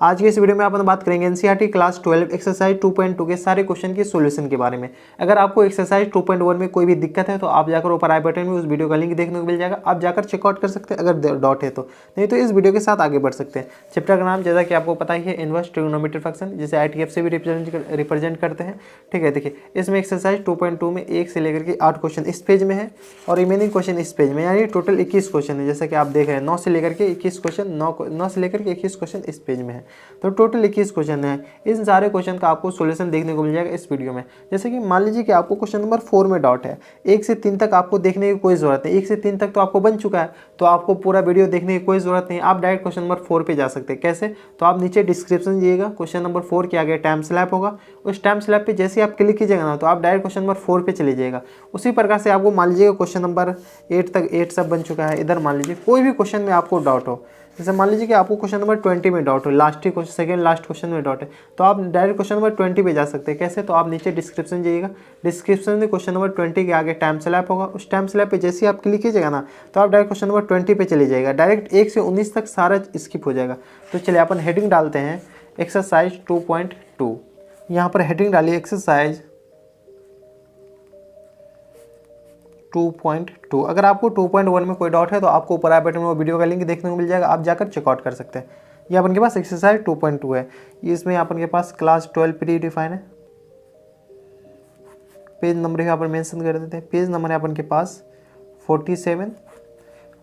आज के इस वीडियो में अपन बात करेंगे एनसीईआरटी क्लास 12 एक्सरसाइज 2.2 के सारे क्वेश्चन की सॉल्यूशन के बारे में। अगर आपको एक्सरसाइज 2.1 में कोई भी दिक्कत है तो आप जाकर ऊपर आई बटन में उस वीडियो का लिंक देखने को मिल जाएगा, आप जाकर चेकआउट कर सकते हैं अगर डाउट है तो, नहीं तो इस वीडियो के साथ आगे बढ़ सकते हैं। चैप्टर का नाम जैसा कि आपको पता ही है, इनवर्स ट्रिग्नोमेट्री फंक्शन, जिसे ITF से भी रिप्रेजेंट करते हैं। ठीक है, देखिए इसमें एक्सरसाइज 2.2 में 1 से लेकर के 8 क्वेश्चन इस पेज में है और रिमेनिंग क्वेश्चन इस पेज में, यानी टोटल 21 क्वेश्चन है। जैसा कि आप देख रहे हैं 9 से लेकर के 21 क्वेश्चन, 9 से लेकर के 21 क्वेश्चन इस पेज में है, तो टोटल 21 क्वेश्चन है। इन सारे क्वेश्चन का आपको सॉल्यूशन देखने को मिल जाएगा इस वीडियो में। जैसे कि मान लीजिए कि आपको क्वेश्चन नंबर 4 में डाउट है, 1 से 3 तक आपको देखने की कोई ज़रूरत नहीं, 1 से 3 तक तो आपको बन चुका है, तो आपको पूरा वीडियो देखने की कोई ज़रूरत नहीं, आप डायरेक्ट क्वेश्चन नंबर 4 पे जा सकते हैं। कैसे? तो आप नीचे डिस्क्रिप्शन दिएगा, क्वेश्चन नंबर 4 के आगे टाइम स्लैब होगा, उस टाइम स्लैब पे जैसे आप क्लिक कीजिएगा ना तो आप डायरेक्ट क्वेश्चन नंबर 4 पे चले जाइएगा। उसी प्रकार से आपको मान लीजिएगा क्वेश्चन नंबर 8 तक 8 सब बन चुका है। इधर मान लीजिए कोई भी क्वेश्चन में आपको डाउट हो, जैसे मान लीजिए कि आपको क्वेश्चन नंबर 20 में डाउट हो, लास्ट ही क्वेश्चन, सेकंड लास्ट क्वेश्चन में डाउट है, तो आप डायरेक्ट क्वेश्चन नंबर 20 पे जा सकते हैं। कैसे? तो आप नीचे डिस्क्रिप्शन जाइएगा, डिस्क्रिप्शन में क्वेश्चन नंबर 20 के आगे टाइम स्लैब होगा, उस टाइम स्लैब पे जैसे ही आप क्लिक कीजिएगा ना तो आप डायरेक्ट क्वेश्चन नंबर 20 पे चले जाएगा, डायरेक्ट 1 से 19 तक सारा स्किप हो जाएगा। तो चलिए अपन हेडिंग डालते हैं एक्सरसाइज 2.2। यहाँ पर हेडिंग डालिए एक्सरसाइज 2.2। अगर आपको 2.1 में कोई डाउट है तो आपको ऊपर आई बटन में वो वीडियो का लिंक देखने को मिल जाएगा, आप जाकर चेकआउट कर सकते हैं। ये अपन के पास एक्सरसाइज 2.2 है, इसमें अपन के पास क्लास 12 प्री डिफाइन है। पेज नंबर यहाँ पर मेंशन कर देते हैं, पेज नंबर है अपन के पास 47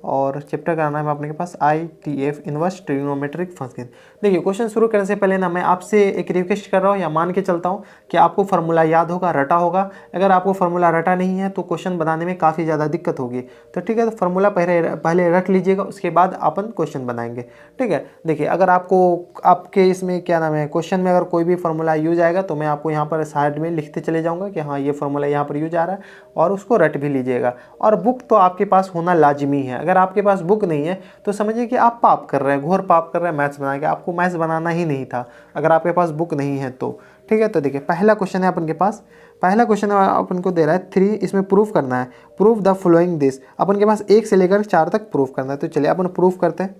और चैप्टर का नाम है अपने के पास ITF इनवर्स ट्रिग्नोमेट्रिक फंक्शन। देखिए क्वेश्चन शुरू करने से पहले ना मैं आपसे एक रिक्वेस्ट कर रहा हूँ या मान के चलता हूँ कि आपको फार्मूला याद होगा, रटा होगा। अगर आपको फार्मूला रटा नहीं है तो क्वेश्चन बनाने में काफ़ी ज़्यादा दिक्कत होगी। तो ठीक है, तो फार्मूला पहले रट लीजिएगा, उसके बाद अपन क्वेश्चन बनाएंगे। ठीक है, देखिए अगर आपको आपके इसमें क्या नाम है, क्वेश्चन में अगर कोई भी फार्मूला यूज आएगा तो मैं आपको यहाँ पर साइड में लिखते चले जाऊँगा कि हाँ ये फार्मूला यहाँ पर यूज आ रहा है, और उसको रट भी लीजिएगा। और बुक तो आपके पास होना लाजमी है। अगर आपके पास बुक नहीं है तो समझिए कि आप पाप कर रहे हैं, घोर पाप कर रहे हैं मैथ्स बना के। आपको मैथ्स बनाना ही नहीं था अगर आपके पास बुक नहीं है तो। ठीक है, तो देखिए पहला क्वेश्चन है अपन के पास, पहला क्वेश्चन अपन को दे रहा है 3, इसमें प्रूफ करना है, प्रूफ द फॉलोइंग दिस। अपन के पास 1 से लेकर 4 तक प्रूफ करना है, तो चलिए अपन प्रूफ करते हैं।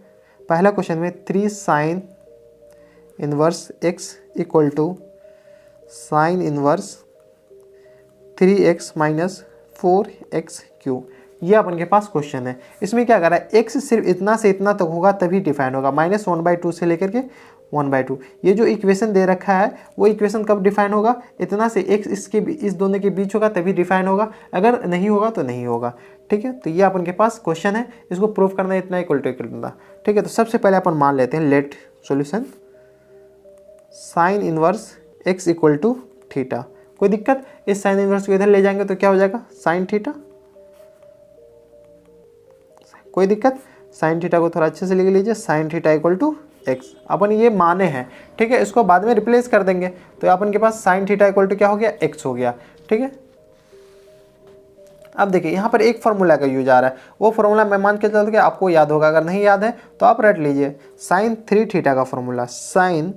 पहला क्वेश्चन में 3 sine inverse x equal to sine inverse 3x minus 4x³। ये अपन के पास क्वेश्चन है। इसमें क्या कर रहा है, x सिर्फ इतना से इतना तक होगा तभी डिफाइन होगा, -1/2 से लेकर के 1/2। ये जो इक्वेशन दे रखा है वो इक्वेशन कब डिफाइन होगा, इतना से x इस दोनों के बीच होगा तभी डिफाइन होगा, अगर नहीं होगा तो नहीं होगा। ठीक है, तो ये अपन के पास क्वेश्चन है, इसको प्रूफ करना है इतना इक्वल टू इतना। ठीक है, तो सबसे पहले अपन मान लेते हैं let solution sine inverse x equal to theta. कोई दिक्कत? इस साइन इनवर्स को इधर ले जाएंगे तो क्या हो जाएगा, साइन थीटा। कोई दिक्कत? साइन थीटा को थोड़ा अच्छे से लिख लीजिए, sine theta equal to x। अपन ये माने हैं, ठीक है, इसको बाद में रिप्लेस कर देंगे तो अपन के पास साइन थीटा इक्वल टू क्या हो गया, x हो गया। ठीक है, अब देखिए यहाँ पर एक फार्मूला का यूज आ रहा है, वो फार्मूला मैं मान के चलता हूँ कि आपको याद होगा, अगर नहीं याद है तो आप रट लीजिए। साइन 3 थीटा का formula, sine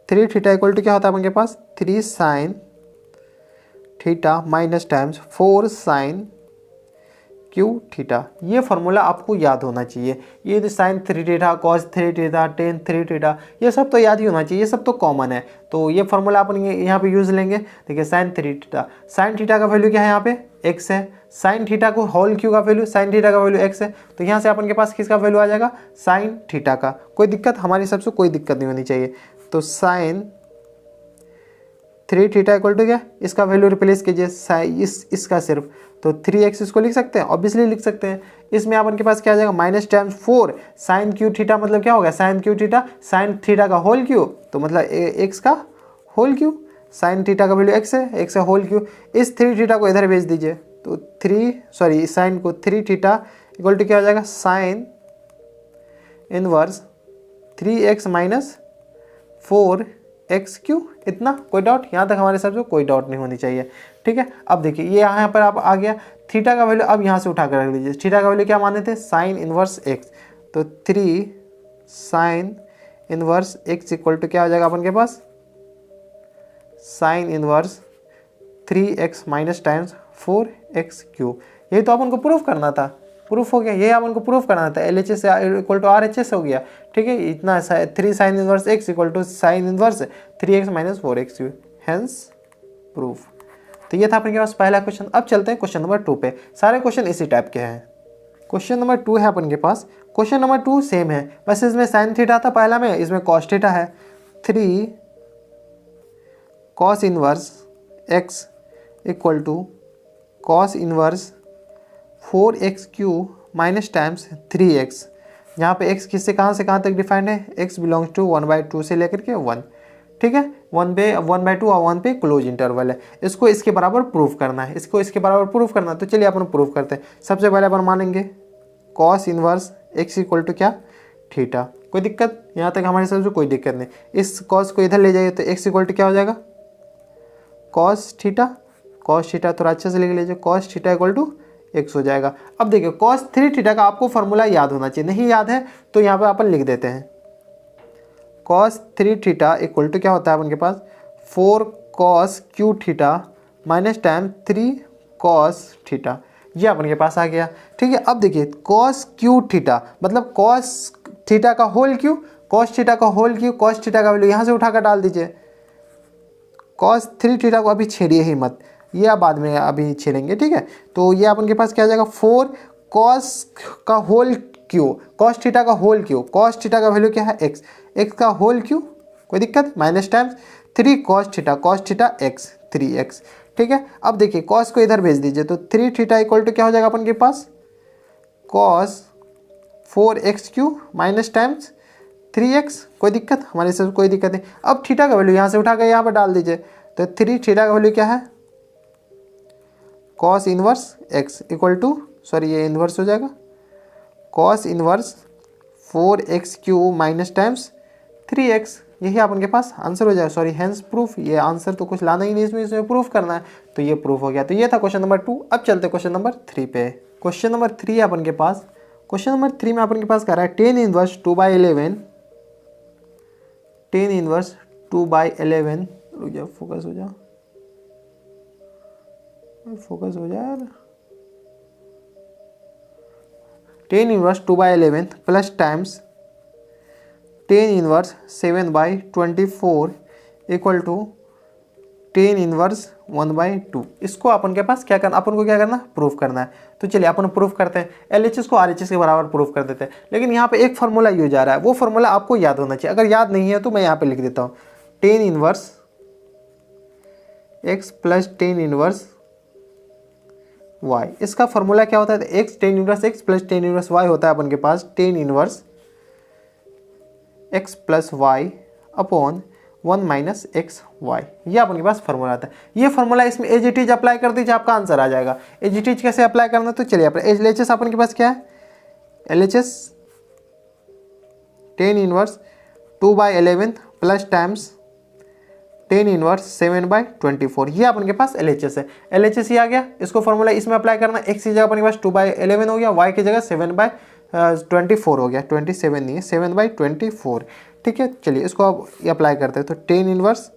3 theta equal to क्या होता है अपन के पास, 3 sine theta minus times 4 sine cube theta. ये फार्मूला आपको याद होना चाहिए। ये जो sine 3 theta, cos 3 theta, tan 3 theta, ये सब तो याद ही होना चाहिए, ये सब तो कॉमन है। तो ये फार्मूला अपन यहाँ पे यूज लेंगे। देखिए साइन 3 थीटा, साइन थीटा का वैल्यू क्या है यहाँ पे, x है। साइन थीटा को होल क्यू का वैल्यू, साइन थीटा का वैल्यू x है, तो यहाँ से अपन के पास किसका वैल्यू आ जाएगा, साइन थीटा का। कोई दिक्कत? हमारी सबसे कोई दिक्कत नहीं होनी चाहिए। तो साइन 3 थीटा इक्वल टू क्या, इसका वैल्यू रिप्लेस कीजिए इसका सिर्फ, तो 3x इसको लिख सकते हैं, ऑब्वियसली लिख सकते हैं। इसमें अपन के पास क्या आ जाएगा, minus times 4 sine cube theta, मतलब क्या होगा, sine cube theta, sine theta का होल क्यू, तो मतलब x का होल क्यू। साइन थीटा का वैल्यू x है, x का होल क्यू। इस 3 थीटा को इधर भेज दीजिए, तो साइन को 3 थीटा इक्वल टू क्या हो जाएगा, sine inverse 3x minus 4x³। इतना कोई डाउट? यहाँ तक हमारे सबसे कोई डाउट नहीं होनी चाहिए। ठीक है, अब देखिए ये यहाँ पर आप आ गया, थीटा का वैल्यू अब यहाँ से उठा कर रख लीजिए। थीटा का वैल्यू क्या माने थे, साइन इनवर्स x, तो 3 sine inverse x equal to क्या हो जाएगा अपन के पास, sine inverse 3x minus times 4x³। यही तो अपन को प्रूफ करना था, प्रूफ हो गया। ये अपन को प्रूफ करना था, LHS इक्वल टू RHS हो गया। ठीक है, इतना 3 sine inverse x equal to sine inverse 3x minus 4x, hence proof. तो ये था अपन के पास पहला क्वेश्चन। अब चलते हैं क्वेश्चन नंबर 2 पे। सारे क्वेश्चन इसी टाइप के हैं। क्वेश्चन नंबर 2 है अपन के पास। क्वेश्चन नंबर 2 सेम है, बस इसमें साइन थीटा था पहला में, इसमें कॉस थीटा है। 3 cos inverse x equal to cos inverse 4x cube minus times 3x। यहाँ पे x किससे कहाँ से कहाँ तक डिफाइंड है, x बिलोंग्स टू 1/2 से लेकर के 1। ठीक है, 1/2 और 1 पे क्लोज इंटरवल है। इसको इसके बराबर प्रूफ करना है, इसको इसके बराबर प्रूफ करना है। तो चलिए अपन प्रूफ करते हैं। सबसे पहले अपन मानेंगे cos inverse x equal to क्या, थीटा। कोई दिक्कत यहाँ तक हमारे हिसाब से कोई दिक्कत नहीं। इस कॉस को इधर ले जाइए तो x इक्वल टू क्या हो जाएगा, कॉस थीटा। कॉस थीटा थोड़ा अच्छे से लिख लीजिए, cos theta equal to x हो जाएगा। अब देखिए कॉस 3 थीटा का आपको फॉर्मूला याद होना चाहिए, नहीं याद है तो यहाँ पे अपन लिख देते हैं। कॉस 3 थीटा इक्वल टू क्या होता है अपन के पास, 4 cos Q theta minus time 3 cos theta. ये अपन के पास आ गया। ठीक है, अब देखिए कॉस क्यू थीटा मतलब कॉस थीटा का होल क्यू, कॉस थीटा का होल क्यू, कॉस थीटा का वैल्यू यहाँ से उठाकर डाल दीजिए। कॉस 3 थीटा को अभी छेड़िए ही मत, ये आप बाद में अभी छेड़ेंगे। ठीक है, तो ये अपन के पास क्या आ जाएगा, 4 कॉस का होल क्यू, कॉस थीटा का होल क्यू, कॉस थीटा का वैल्यू क्या है x, x का होल क्यू, कोई दिक्कत, minus times 3 cos theta x 3x। ठीक है, अब देखिए कॉस को इधर भेज दीजिए तो 3 थीटा इक्वल टू क्या हो जाएगा अपन के पास, cos 4x cube minus times 3x। कोई दिक्कत, हमारे से कोई दिक्कत नहीं। अब थीटा का वैल्यू यहाँ से उठा कर यहाँ पर डाल दीजिए तो 3 थीटा का वैल्यू क्या है, cos inverse x equal to, sorry ये इन्वर्स हो जाएगा, cos inverse 4x cube minus times 3x। यही अपन के पास आंसर हो जाएगा, सॉरी हेंस प्रूफ। ये आंसर तो कुछ लाना ही नहीं, इसमें प्रूफ करना है, तो ये प्रूफ हो गया। तो ये था क्वेश्चन नंबर 2। अब चलते क्वेश्चन नंबर 3 पे। क्वेश्चन नंबर 3 है अपन के पास। क्वेश्चन नंबर 3 में अपन के पास कह रहा है टेन इनवर्स 2/11, टेन इनवर्स 2/11, रुक जाओ फोकस हो जाओ, फोकस हो जाए यार, tan inverse 2/11 plus times tan inverse 7/24 equal to tan inverse 1/2। इसको अपन के पास क्या करना, अपन को क्या करना, प्रूफ करना है। तो चलिए अपन प्रूफ करते हैं। LHS को RHS के बराबर प्रूफ कर देते हैं, लेकिन यहाँ पे एक फार्मूला यूज आ रहा है, वो फार्मूला आपको याद होना चाहिए। अगर याद नहीं है तो मैं यहाँ पे लिख देता हूँ, tan inverse x plus tan inverse y। इसका फॉर्मूला क्या होता है, x tan inverse x plus tan inverse y होता है अपन के पास tan inverse x plus y upon 1 minus x Y. ये अपन के पास फॉर्मूला आता है। ये फॉर्मूला इसमें एज इट इज अप्लाई कर दीजिए, आपका आंसर आ जाएगा। एज इट इज कैसे अप्लाई करना, तो चलिए LHS अपन के पास क्या है, LHS ten inverse 2/11 plus times tan inverse 7/24। ये अपन के पास LHS है। LHS ही आ गया, इसको फॉर्मूला इसमें अप्लाई करना। x की जगह अपन के पास 2/11 हो गया, y की जगह 7/24 हो गया, 27 नहीं है, 7/24। ठीक है, चलिए इसको अब अप्लाई करते हैं। तो tan inverse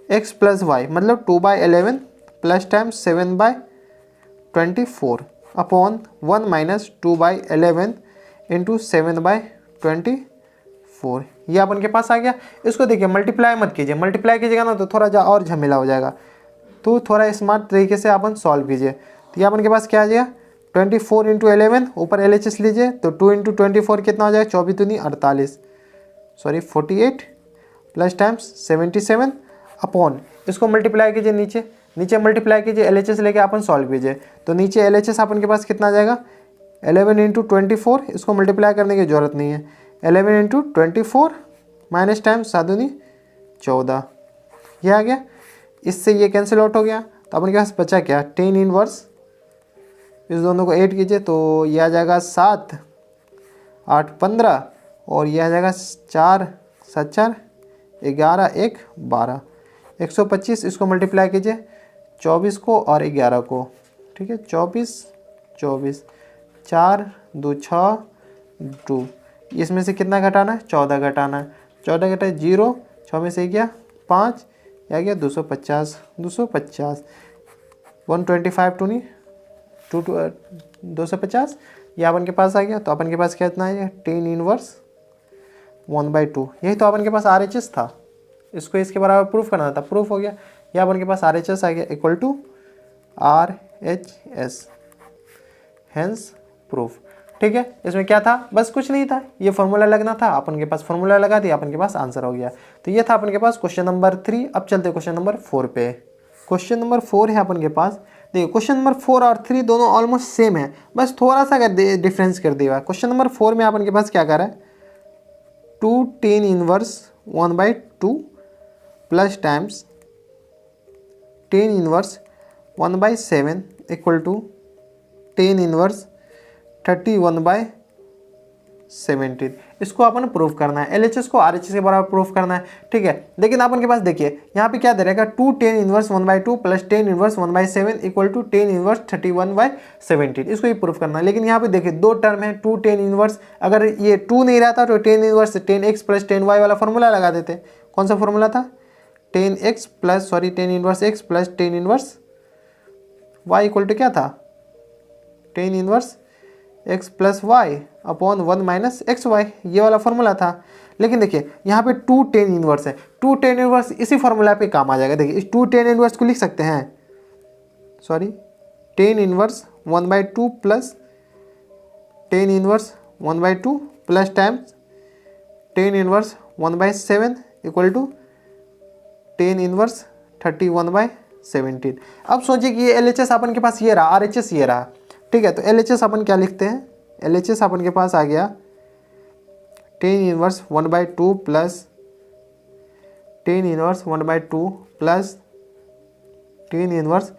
x plus Y मतलब 2/11 प्लस टाइम्स 7/24 अपॉन 1 माइनस 2/11 इंटू 7/24। ये अपन के पास आ गया। इसको देखिए मल्टीप्लाई मत कीजिए, मल्टीप्लाई कीजिएगा ना तो थोड़ा और झमेला हो जाएगा, तो थोड़ा स्मार्ट तरीके से अपन सॉल्व कीजिए। तो ये अपन के पास क्या आ जाएगा, 24 इंटू 11, ऊपर LHS लीजिए तो 2 इंटू 24 कितना हो जाएगा, 24 दूनी 48, सॉरी 48 प्लस टाइम्स 77 अपॉन, इसको मल्टीप्लाई कीजिए नीचे मल्टीप्लाई कीजिए, LHS लेके अपन सॉल्व कीजिए। तो नीचे LHS अपन के पास कितना आ जाएगा, 11 इंटू 24, इसको मल्टीप्लाई करने की जरूरत नहीं है, 11 इंटू 24 माइनस टाइम्स 7 दूनी 14, ये आ गया। इससे ये कैंसिल आउट हो गया, तो अपन के पास बचा क्या, टेन इनवर्स, इस दोनों को ऐड कीजिए तो ये आ जाएगा 7 8 15 और ये आ जाएगा 4 7 4 11 1 12, 125। इसको मल्टीप्लाई कीजिए 24 को और 11 को, ठीक है, 24 4 2 6 2, इसमें से कितना घटाना है, 14 घटाना है, 14 घटाए 0, 6 में से गया 5, आ गया 250 125 टू नहीं 250, ये अपन के पास आ गया। तो अपन के पास कितना है, टेन इनवर्स 1/2, यही तो अपन के पास RHS था, इसको इसके बराबर प्रूफ करना था, प्रूफ हो गया। ये अपन के पास RHS आ गया equal to RHS, hence proof. ठीक है, इसमें क्या था, बस कुछ नहीं था, ये फॉर्मूला लगना था, अपन के पास फॉर्मूला लगा दिया, अपन के पास आंसर हो गया। तो ये था अपन के पास क्वेश्चन नंबर 3। अब चलते क्वेश्चन नंबर 4 पे। क्वेश्चन नंबर 4 है अपन के पास। देखिए क्वेश्चन नंबर 4 और 3 दोनों ऑलमोस्ट सेम है, बस थोड़ा सा अगर डिफरेंस कर दिया। क्वेश्चन नंबर 4 में अपन के पास क्या कर रहा है, 2 tan inverse 1/2 plus times tan inverse 1/7 equal to tan inverse 31/17। इसको अपन प्रूफ करना है, LHS को RHS के बराबर प्रूफ करना है। ठीक है, लेकिन अपन के पास देखिए यहाँ पे क्या दे रहेगा, 2 tan inverse 1/2 plus tan inverse 1/7 equal to tan inverse 31/17, इसको ही प्रूफ करना है। लेकिन यहाँ पे देखिए दो टर्म है, 2 tan इनवर्स, अगर ये 2 नहीं रहता तो tan inverse tan x plus tan y वाला फॉर्मूला लगा देते। कौन सा फॉर्मूला था, tan inverse x plus tan inverse y equal to क्या था, tan inverse x plus Y upon 1 minus x Y, ये वाला फॉर्मूला था। लेकिन देखिए यहाँ पे 2 tan इनवर्स है, 2 tan इनवर्स इसी फॉर्मूला पे काम आ जाएगा। देखिए इस 2 tan इनवर्स को लिख सकते हैं, tan inverse 1/2 plus tan inverse 1/2 plus times tan inverse 1/7 equal to tan inverse 31/17। अब सोचिए कि ये LHS अपन के पास ये रहा, RHS ये रहा। ठीक है, तो LHS अपन क्या लिखते हैं, LHS अपन के पास आ गया tan inverse 1/2 plus tan inverse 1/2 plus tan inverse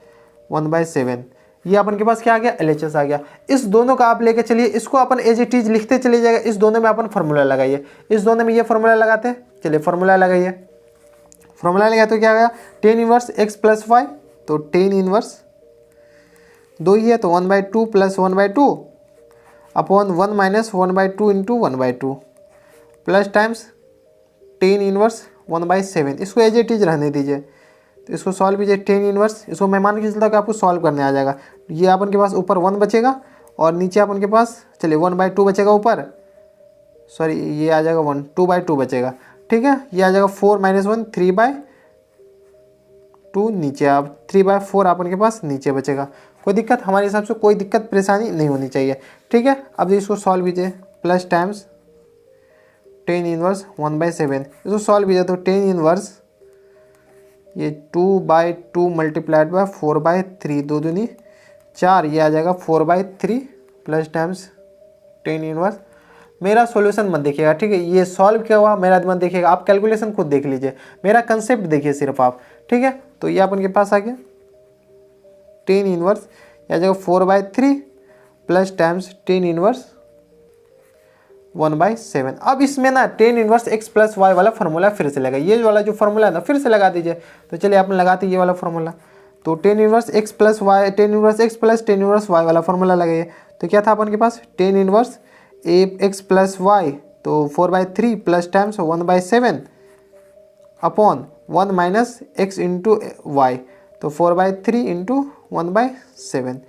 1/7, ये अपन के पास क्या आ गया, LHS आ गया। इस दोनों का आप लेके चलिए, इसको अपन एज इट इज लिखते चले जाएगा। इस दोनों में अपन फॉर्मूला लगाइए, इस दोनों में ये फॉर्मूला लगाते हैं, चलिए फॉर्मूला लगाइए। फॉर्मूला लगाया तो क्या आ गया, tan inverse x plus Y, तो tan इनवर्स 2 ही है तो 1/2 plus 1/2 upon 1 minus 1/2 into 1/2 plus times tan inverse 1/7, इसको एज इट इज रहने दीजिए। तो इसको सॉल्व कीजिए, tan इनवर्स, इसको मैं मान के चलता हूँ कि आपको सॉल्व करने आ जाएगा। ये अपन के पास ऊपर 1 बचेगा और नीचे अपन के पास चलिए 1/2 बचेगा ऊपर, ये आ जाएगा 1, 2/2 बचेगा। ठीक है, ये आ जाएगा 4 माइनस 1 3/2 नीचे, अब 3/4 अपन के पास नीचे बचेगा। कोई दिक्कत, हमारे हिसाब से कोई दिक्कत परेशानी नहीं होनी चाहिए। ठीक है, अब इसको सॉल्व कीजिए, प्लस टाइम्स tan इनवर्स 1/7, इसको सॉल्व कीजिए तो tan इनवर्स ये 2/2 मल्टीप्लाइड बाय 4/3, 2 दूनी 4, ये आ जाएगा 4/3 प्लस टाइम्स tan इनवर्स। मेरा सॉल्यूशन मत देखिएगा, ठीक है, ये सॉल्व किया हुआ मेरा मत देखिएगा, आप कैलकुलेशन खुद देख लीजिए, मेरा कंसेप्ट देखिए सिर्फ आप। ठीक है, तो ये अपन के पास आ गया tan इनवर्स, यह आ जाएगा 4/3 प्लस टाइम्स tan इनवर्स 1/7। अब इसमें ना tan inverse x plus y वाला फॉर्मूला फिर से लगा, ये वाला जो फॉर्मूला है ना फिर से लगा दीजिए। तो चलिए आपने लगाते ये वाला फॉर्मूला, तो tan inverse x plus y, tan inverse x plus tan inverse y वाला फॉर्मूला लगाइए। तो क्या था अपन के पास, tan inverse x plus Y, तो 4/3 plus times 1/7 upon 1 minus x into y, तो 4/3 इंटू 1/7,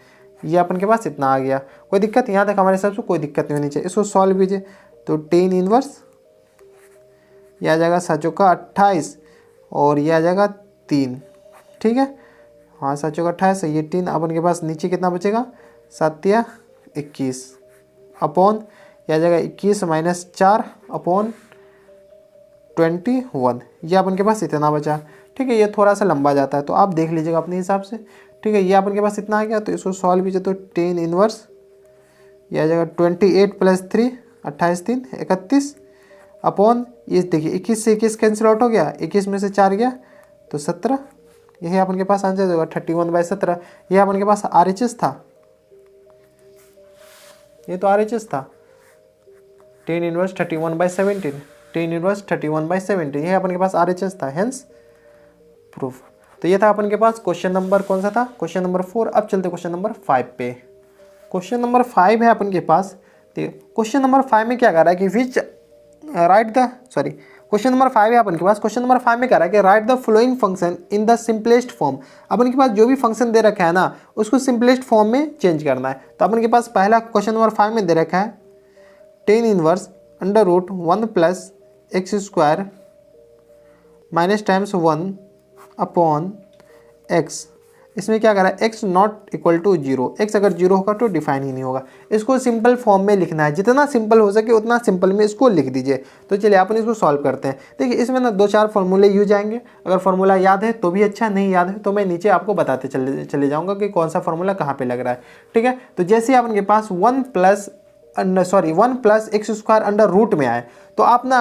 ये अपन के पास इतना आ गया। कोई दिक्कत, यहाँ तक हमारे हिसाब से कोई दिक्कत नहीं होनी चाहिए। इसको सॉल्व कीजिए तो tan इनवर्स ये आ जाएगा 7 चौका 28 और ये आ जाएगा 3। ठीक है, हाँ 7 चौका 28, ये 3, अपन के पास नीचे कितना बचेगा, 7 या 21 अपॉन ये आ जाएगा 21 माइनस 4 अपॉन 21, ये अपन के पास इतना बचा। ठीक है, ये थोड़ा सा लंबा जाता है तो आप देख लीजिएगा अपने हिसाब से। ठीक है, ये अपन के पास इतना आ गया, तो इसको सॉल्व कीजिए तो tan इनवर्स ये आ जाएगा 28 प्लस 3, 28 3 31 अपॉन ये देखिए 21 से 21 कैंसिल आउट हो गया, 21 में से 4 गया तो 17, यही अपन के पास आंसर होगा 31/17। ये अपन के पास RHS था, ये तो RHS था, tan इनवर्स 31/17, tan इनवर्स 31/17, ये अपन के पास RHS था, हेंस प्रूफ। तो ये था अपन के पास क्वेश्चन नंबर कौन सा था, क्वेश्चन नंबर 4। अब चलते क्वेश्चन नंबर 5 पे। क्वेश्चन नंबर 5 है अपन के पास। क्वेश्चन नंबर 5 में क्या कर रहा है कि विच क्वेश्चन नंबर 5 है अपन के पास। क्वेश्चन नंबर 5 में कह रहा है कि write the following function in the simplest form. अपन के पास जो भी फंक्शन दे रखा है ना उसको सिंपलेस्ट फॉर्म में चेंज करना है। तो अपन के पास पहला क्वेश्चन नंबर 5 में दे रखा है tan inverse under root 1 plus x square minus times 1 upon x. इसमें क्या करा है, x not equal to 0, x अगर 0 होगा तो डिफाइन ही नहीं होगा। इसको सिंपल फॉर्म में लिखना है, जितना सिंपल हो सके उतना सिंपल में इसको लिख दीजिए। तो चलिए अपन इसको सॉल्व करते हैं। देखिए इसमें ना 2-4 फार्मूले यूज आएंगे, अगर फार्मूला याद है तो भी अच्छा, नहीं याद है तो मैं नीचे आपको बताते चले जाऊँगा कि कौन सा फार्मूला कहाँ पर लग रहा है। ठीक है, तो जैसे अपन के पास 1 plus x square under root में आए तो आप ना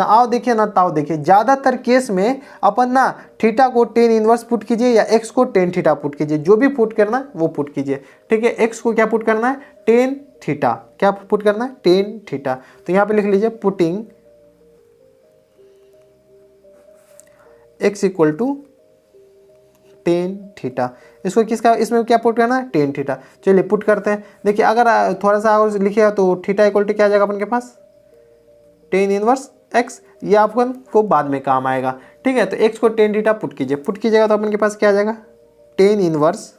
आओ देखिए ना ताओ देखिए, ज़्यादातर केस में अपन ना थीटा को टेन इनवर्स पुट कीजिए या एक्स को टेन थीटा पुट कीजिए, जो भी पुट करना है वो पुट कीजिए। ठीक है, एक्स को क्या पुट करना है, टेन थीटा, क्या पुट करना है, टेन थीटा। तो यहाँ पे लिख लीजिए putting x equal to tan theta. इसको किसका, इसमें क्या पुट करना है, टेन थीटा। चलिए पुट करते हैं। देखिए अगर थोड़ा सा और लिखिएगा तो थीटा इक्वल टू क्या आ जाएगा अपन के पास, टेन इनवर्स एक्स। ये अपन को बाद में काम आएगा। ठीक है, तो एक्स को टेन थीटा पुट कीजिएगा तो अपन के पास क्या आ जाएगा, टेन इनवर्स,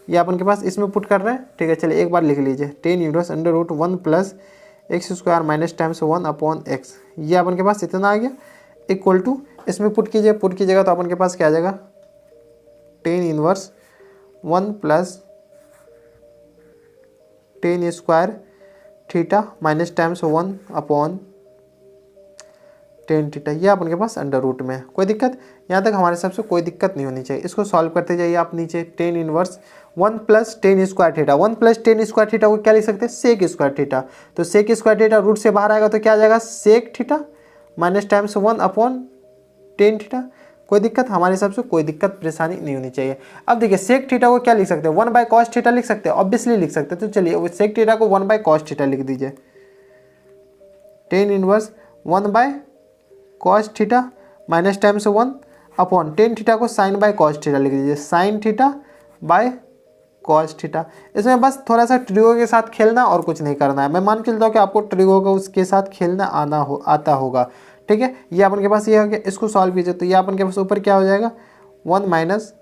ये अपन के पास इसमें पुट कर रहे हैं। ठीक है, चलिए एक बार लिख लीजिए tan inverse under root 1 plus x square minus times 1 upon x. ये अपन के पास इतना आ गया इक्वल टू, इसमें पुट कीजिएगा तो अपन के पास क्या आ जाएगा, tan inverse 1 plus tan square theta minus times 1 upon tan theta. ये अपन के पास अंडर रूट में है। कोई दिक्कत, यहाँ तक हमारे हिसाब से कोई दिक्कत नहीं होनी चाहिए। इसको सॉल्व करते जाइए आप नीचे, ten inverse 1 plus tan square theta, 1 plus tan square theta को क्या लिख सकते हैं, सेक स्क्वायर थीटा। तो सेक स्क्वायर थीटा रूट से बाहर आएगा तो क्या आ जाएगा, sec theta minus times 1 upon tan theta. कोई दिक्कत, हमारे हिसाब से कोई दिक्कत परेशानी नहीं होनी चाहिए। अब देखिए सेक थीटा को क्या लिख सकते हैं, 1 बाय कॉस थीटा लिख सकते हैं, ऑब्वियसली लिख सकते हैं। तो चलिए सेक थीटा को 1 बाय कॉस थीटा लिख दीजिए, ten inverse 1 by cos theta minus times 1 upon tan theta को साइन बाय कॉस थीटा लिख दीजिए, sine theta by cos theta. इसमें बस थोड़ा सा ट्रिगो के साथ खेलना और कुछ नहीं करना है। मैं मान के चलता हूँ कि आपको ट्रिगो का उसके साथ खेलना आता होगा। ठीक है, ये अपन के पास ये हो गया। इसको सॉल्व कीजिए तो ये अपन के पास ऊपर क्या हो जाएगा, 1 माइनस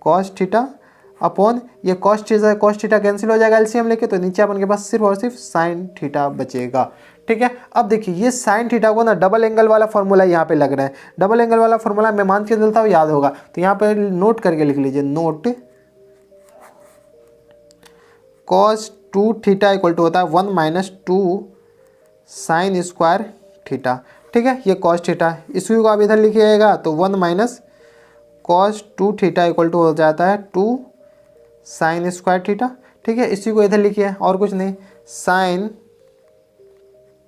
कॉस थीटा अपॉन ये कॉस थीटा कैंसिल हो जाएगा एलसीएम लेके, तो नीचे अपन के पास सिर्फ और सिर्फ साइन थीटा बचेगा। ठीक है, अब देखिए ये साइन थीटा को ना डबल एंगल वाला फॉर्मूला यहाँ पे लग रहा है। डबल एंगल वाला फॉर्मूला मैं मान के चलता हूँ याद होगा, तो यहाँ पे नोट करके लिख लीजिए, note cos 2 theta equal to होता है 1 माइनस 2 साइन स्क्वायर थीटा। ठीक है, ये कॉस थीटा, इसको आप इधर लिखिएगा तो 1 minus cos 2 theta equal to हो जाता है 2 साइन स्क्वायर थीटा। ठीक है, इसी को इधर लिखिए और कुछ नहीं, साइन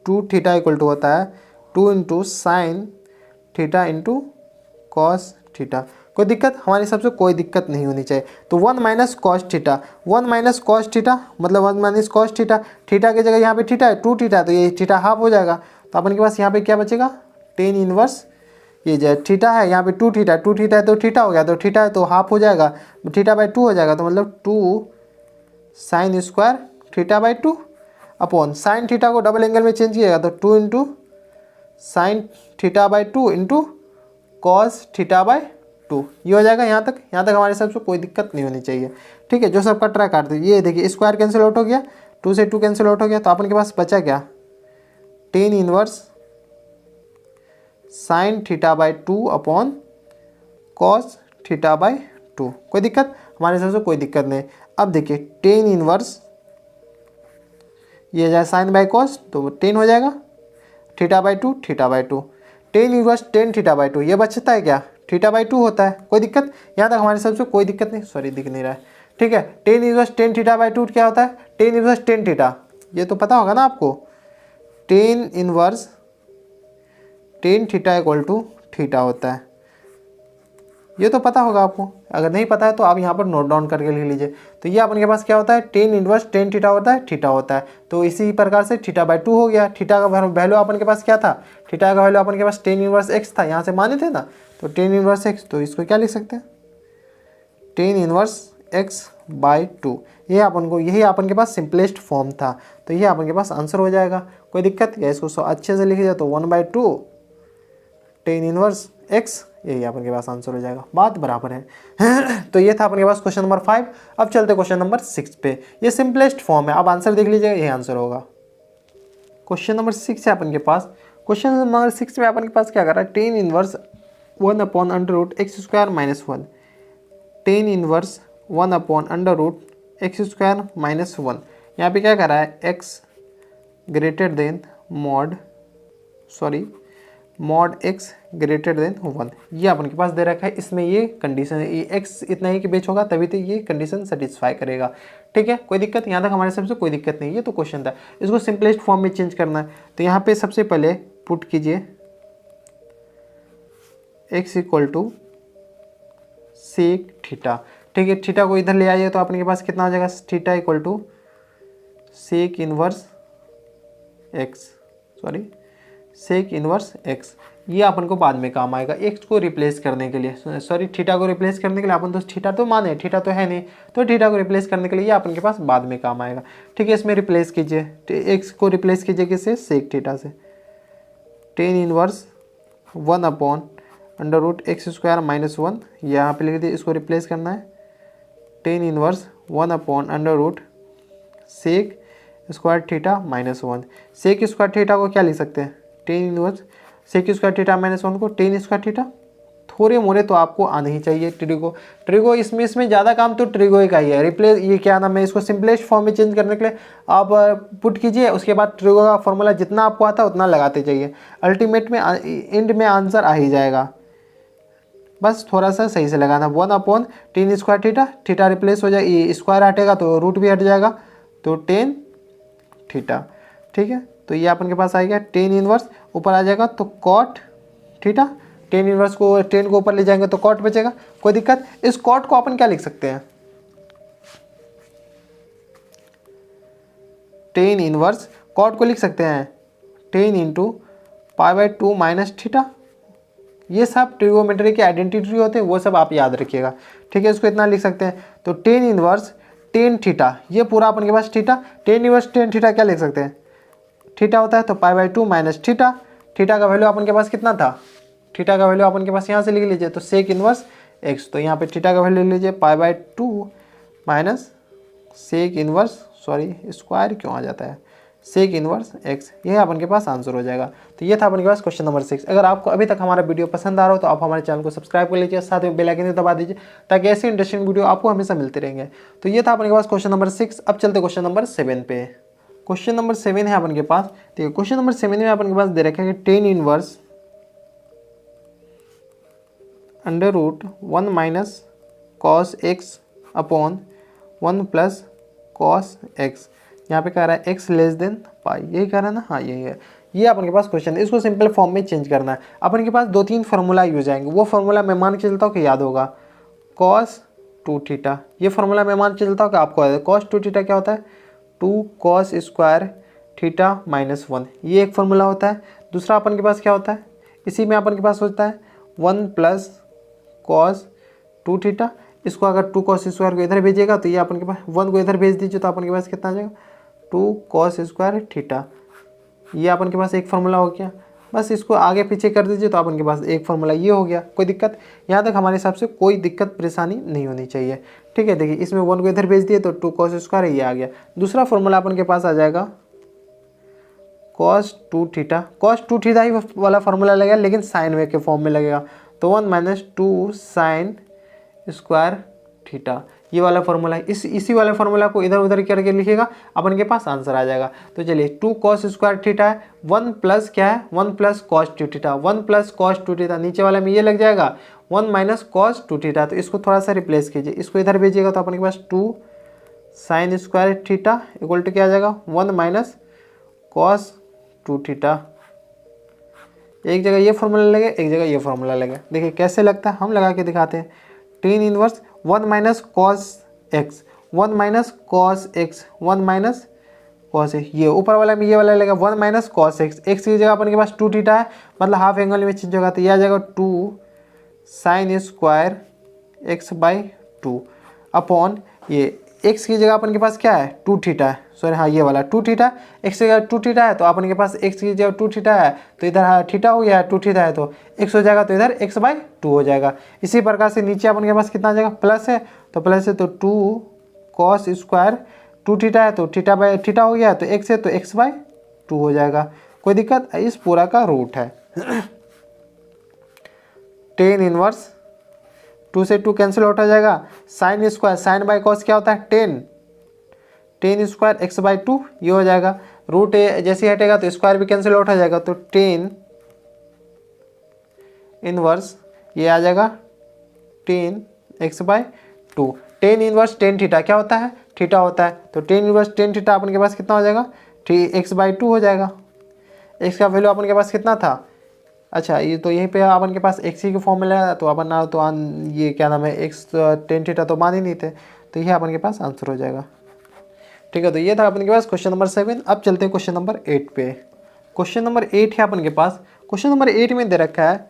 2 थीटा इक्वल टू होता है 2 into sine theta into cos theta. कोई दिक्कत, हमारे हिसाब से कोई दिक्कत नहीं होनी चाहिए। तो 1 minus cos theta, 1 minus cos theta मतलब 1 माइनस कॉस थीटा, थीटा की जगह यहाँ पे थीटा है 2 थीटा, तो ये थीटा हाफ हो जाएगा। तो अपन के पास यहाँ पे क्या बचेगा, टेन इनवर्स, ये जो थीटा है यहाँ पे 2 थीटा है तो थीटा हो गया, तो थीटा है तो हाफ हो जाएगा, थीटा बाई 2 हो जाएगा, तो मतलब 2 sine square theta by 2 upon sine theta को डबल एंगल में चेंज किएगा तो 2 into sine theta by 2 into cos theta by 2। ये हो जाएगा। यहाँ तक हमारे हिसाब से कोई दिक्कत नहीं होनी चाहिए। ठीक है, जो सबका ट्राई काट दो। ये देखिए स्क्वायर कैंसिल आउट हो गया, 2 से 2 कैंसिल आउट हो गया, तो अपन के पास बचा क्या, tan inverse sine theta by 2 upon cos theta by 2। कोई दिक्कत, हमारे हिसाब से कोई दिक्कत नहीं। अब देखिए टेन इनवर्स ये जाए साइन बाई कॉस तो 10 हो जाएगा, theta by 2 tan inverse 10 theta by 2, ये बचता है क्या, थीटा बाई 2 होता है। कोई दिक्कत, यहाँ तक हमारे हिसाब से कोई दिक्कत नहीं, सॉरी दिख नहीं रहा है। ठीक है, टेन इनवर्स 10 थीटा बाई 2 क्या होता है, टेन इनवर्स 10 थीटा, ये तो पता होगा ना आपको, tan inverse 10 theta equal to theta होता है, ये तो पता होगा आपको। अगर नहीं पता है तो आप यहाँ पर नोट डाउन करके लिख लीजिए। तो ये अपन के पास क्या होता है, टेन इनवर्स 10 थीटा होता है। तो इसी प्रकार से थीटा बाई 2 हो गया। थीटा का वैल्यू अपन के पास क्या था, थीटा का वैल्यू अपन के पास टेन इनवर्स एक्स था, यहाँ से माने थे ना, तो टेन इनवर्स एक्स, तो इसको क्या लिख सकते हैं, टेन इनवर्स एक्स बाई 2। यही अपन के पास सिंपलेस्ट फॉर्म था, तो ये अपन के पास आंसर हो जाएगा। कोई दिक्कत, या इसको अच्छे से लिख दिया तो 1/2 टेन इनवर्स एक्स, यही अपन के पास आंसर हो जाएगा। बात बराबर है। तो ये था अपन के पास क्वेश्चन नंबर 5। अब चलते क्वेश्चन नंबर 6 पे। ये सिंपलेस्ट फॉर्म है, अब आंसर देख लीजिएगा, यही आंसर होगा। क्वेश्चन नंबर 6 है अपन के पास। क्वेश्चन नंबर 6 में अपन के पास क्या कर रहा है, tan inverse 1/√x² - 1, tan inverse 1/√x² - 1। यहाँ पे क्या कर रहा है, x greater than mod x greater than 1, ये अपन के पास दे रखा है। इसमें ये कंडीशन है, ये x इतना ही कि बीच होगा तभी तो ये कंडीशन सेटिस्फाई करेगा। ठीक है, कोई दिक्कत, यहाँ तक हमारे सबसे कोई दिक्कत नहीं, ये तो क्वेश्चन था। इसको सिंपलेस्ट फॉर्म में चेंज करना है, तो यहाँ पे सबसे पहले पुट कीजिए x = सेक थीटा। ठीक है, थीटा को इधर ले आइए तो अपने के पास कितना हो जाएगा, थीटा = सेक इनवर्स x। ये अपन को बाद में काम आएगा, x को रिप्लेस करने के लिए, थीटा को रिप्लेस करने के लिए। अपन तो थीटा तो माने, थीटा तो है नहीं, तो थीटा को रिप्लेस करने के लिए ये अपन के पास बाद में काम आएगा। ठीक है, इसमें रिप्लेस कीजिए, x को रिप्लेस कीजिए किससे, सेक थीटा से। टेन इनवर्स 1/√x² - 1, यहाँ पे लिख दिए, इसको रिप्लेस करना है। टेन इनवर्स 1/√सेक square theta - 1। Sec square theta को क्या लिख सकते हैं, tan inverse sec square theta -1 को टेन स्क्वायर थीटा। थोड़े मोड़े तो आपको आने ही चाहिए। ट्रिगो इसमें ज़्यादा काम तो ट्रिगो का ही है। रिप्लेस, ये क्या नाम है, इसको सिंपलेस्ट फॉर्म में चेंज करने के लिए आप पुट कीजिए, उसके बाद ट्रिगो का फॉर्मूला जितना आपको आता है उतना लगाते जाइए, अल्टीमेट में एंड में आंसर आ ही जाएगा। बस थोड़ा सा सही से लगाना। 1/10 थीटा, थीटा रिप्लेस हो जाए, ये स्क्वायर हटेगा तो रूट भी हट जाएगा, तो 10 थीटा। ठीक है, तो ये अपन के पास आएगा टेन इनवर्स, ऊपर आ जाएगा तो कॉट थीटा। टेन इनवर्स को 10 को ऊपर ले जाएंगे तो कॉट बचेगा, कोई दिक्कत। इस कॉट को अपन क्या लिख सकते हैं, टेन इनवर्स कॉट को लिख सकते हैं 10 × π/2 - थीटा। ये सब ट्रिगोमेट्री के आइडेंटिटी होते हैं, वो सब आप याद रखिएगा। ठीक है, इसको इतना लिख सकते हैं, तो टेन इनवर्स 10 थीटा, ये पूरा अपन के पास थीटा। टेन इनवर्स 10 थीटा क्या लिख सकते हैं, थीटा होता है तो π/2 - थीटा। थीटा का वैल्यू अपन के पास कितना था, थीटा का वैल्यू अपन के पास यहाँ से लिख लीजिए, तो सेक इनवर्स x, तो यहाँ पे थीटा का वैल्यू लीजिए π/2 - सेक इनवर्स स्क्वायर क्यों आ जाता है, सेक इनवर्स x, ये अपन के पास आंसर हो जाएगा। तो ये था अपन के पास क्वेश्चन नंबर 6। अगर आपको अभी तक हमारा वीडियो पसंद आ रहा हो तो आप हमारे चैनल को सब्सक्राइब कर लीजिए, साथ में बेल आइकन दबा दीजिए, ताकि ऐसे इंटरेस्टिंग वीडियो आपको हमेशा मिलते रहेंगे। तो ये था अपन के पास क्वेश्चन नंबर 6। अब चलते क्वेश्चन नंबर 7 पे। क्वेश्चन नंबर 7 है अपन के पास। देखिए, क्वेश्चन नंबर 7 में अपन के पास दे रखा है कि tan inverse √1 - cos x / 1 + cos x। यहाँ पे कह रहा है x < पाई, यही कह रहा है ना, हाँ यही है। ये अपन के पास क्वेश्चन है, इसको सिंपल फॉर्म में चेंज करना है। अपन के पास 2-3 फार्मूला यूज आएंगे, वो फार्मूला मैं मान के चलता हूँ कि याद होगा, cos 2 थीटा। ये फार्मूला मैं मान के चलता हूँ कि आपको याद है। cos 2 थीटा क्या होता है, 2 cos स्क्वायर थीटा -1, ये एक फार्मूला होता है। दूसरा अपन के पास क्या होता है, इसी में अपन के पास होता है 1 + cos 2 थीटा। इसको अगर 2 cos स्क्वायर को इधर भेजिएगा तो ये अपन के पास 1 को इधर भेज दीजिए तो अपन के पास कितना आ जाएगा, 2 cos स्क्वायर थीटा। ये अपन के पास एक फार्मूला हो गया। बस इसको आगे पीछे कर दीजिए तो अपन के पास एक फार्मूला ये हो गया। कोई दिक्कत, यहाँ तक हमारे हिसाब से कोई दिक्कत परेशानी नहीं होनी चाहिए। ठीक है, देखिए इसमें 1 को इधर भेज दिए तो 2 cos स्क्वायर ये आ गया। दूसरा फार्मूला अपन के पास आ जाएगा cos 2 थीटा। cos 2 थीटा ही वाला फार्मूला लगेगा, लेकिन साइन वे के फॉर्म में लगेगा, तो 1 - 2 sin स्क्वायर थीटा, ये वाला फार्मूला है। इसी वाले फार्मूला को इधर उधर करके लिखिएगा, अपन के पास आंसर आ जाएगा। तो चलिए 2 cos स्क्वायर थीटा है, 1 प्लस क्या है, 1 + cos 2 थीटा, 1 + cos 2 थीटा, नीचे वाले में ये लग जाएगा 1 - cos 2 थीटा। तो इसको थोड़ा सा रिप्लेस कीजिए, इसको इधर भेजिएगा तो अपन के पास 2 sin स्क्वायर थीटा = क्या आ जाएगा, 1 - cos 2 थीटा। एक जगह ये फार्मूला लगे, एक जगह ये फार्मूला लगे। देखिए कैसे लगता है, हम लगा के दिखाते हैं। Tan inverse 1 - cos x, 1 - cos x, 1 - cos x, ये ऊपर वाला में ये वाला लगेगा 1 - cos x। x की जगह अपन के पास 2 थीटा है, मतलब हाफ एंगल में चेंज होगा, तो ये आ जाएगा 2 sin स्क्वायर x/2 अपॉन ये एक्स की जगह अपन के पास क्या है 2 थीटा है, सॉरी हाँ ये वाला 2 थीटा, एक्स की जगह 2 थीटा है तो अपन के पास एक्स की जगह 2 थीटा है तो इधर हाँ थीटा हो गया, 2 थीटा है तो एक्स हो जाएगा, तो इधर x/2 हो जाएगा। इसी प्रकार से नीचे अपन के पास कितना आ जाएगा, प्लस है तो प्लस है तो 2 cos स्क्वायर, 2 थीटा है तो थीटा हो गया, तो x है तो x/2 हो जाएगा। कोई दिक्कत, इस पूरा का रूट है। टेन इनवर्स 2 से 2 कैंसिल आउट हो जाएगा, sine square, sine by cos क्या होता है 10 स्क्वायर x/2 ये हो जाएगा। रूट जैसे हटेगा तो स्क्वायर भी कैंसिल आउट हो जाएगा, तो 10 इनवर्स ये आ जाएगा 10x/2। 10 इनवर्स 10 थीटा क्या होता है, थीटा होता है, तो 10 इनवर्स 10 थीटा अपन के पास कितना हो जाएगा, x/2 हो जाएगा। x का वैल्यू अपन के पास कितना था, अच्छा ये तो यहीं पे अपन के पास एक्स ही के फॉर्मूला है, तो अपन ना तो ये क्या नाम है एक्स 10 थीटा तो मान ही नहीं थे, तो ये अपन के पास आंसर हो जाएगा। ठीक है, तो ये था अपन के पास क्वेश्चन नंबर 7। अब चलते हैं क्वेश्चन नंबर 8 पे। क्वेश्चन नंबर 8 है अपन के पास। क्वेश्चन नंबर 8 में दे रखा है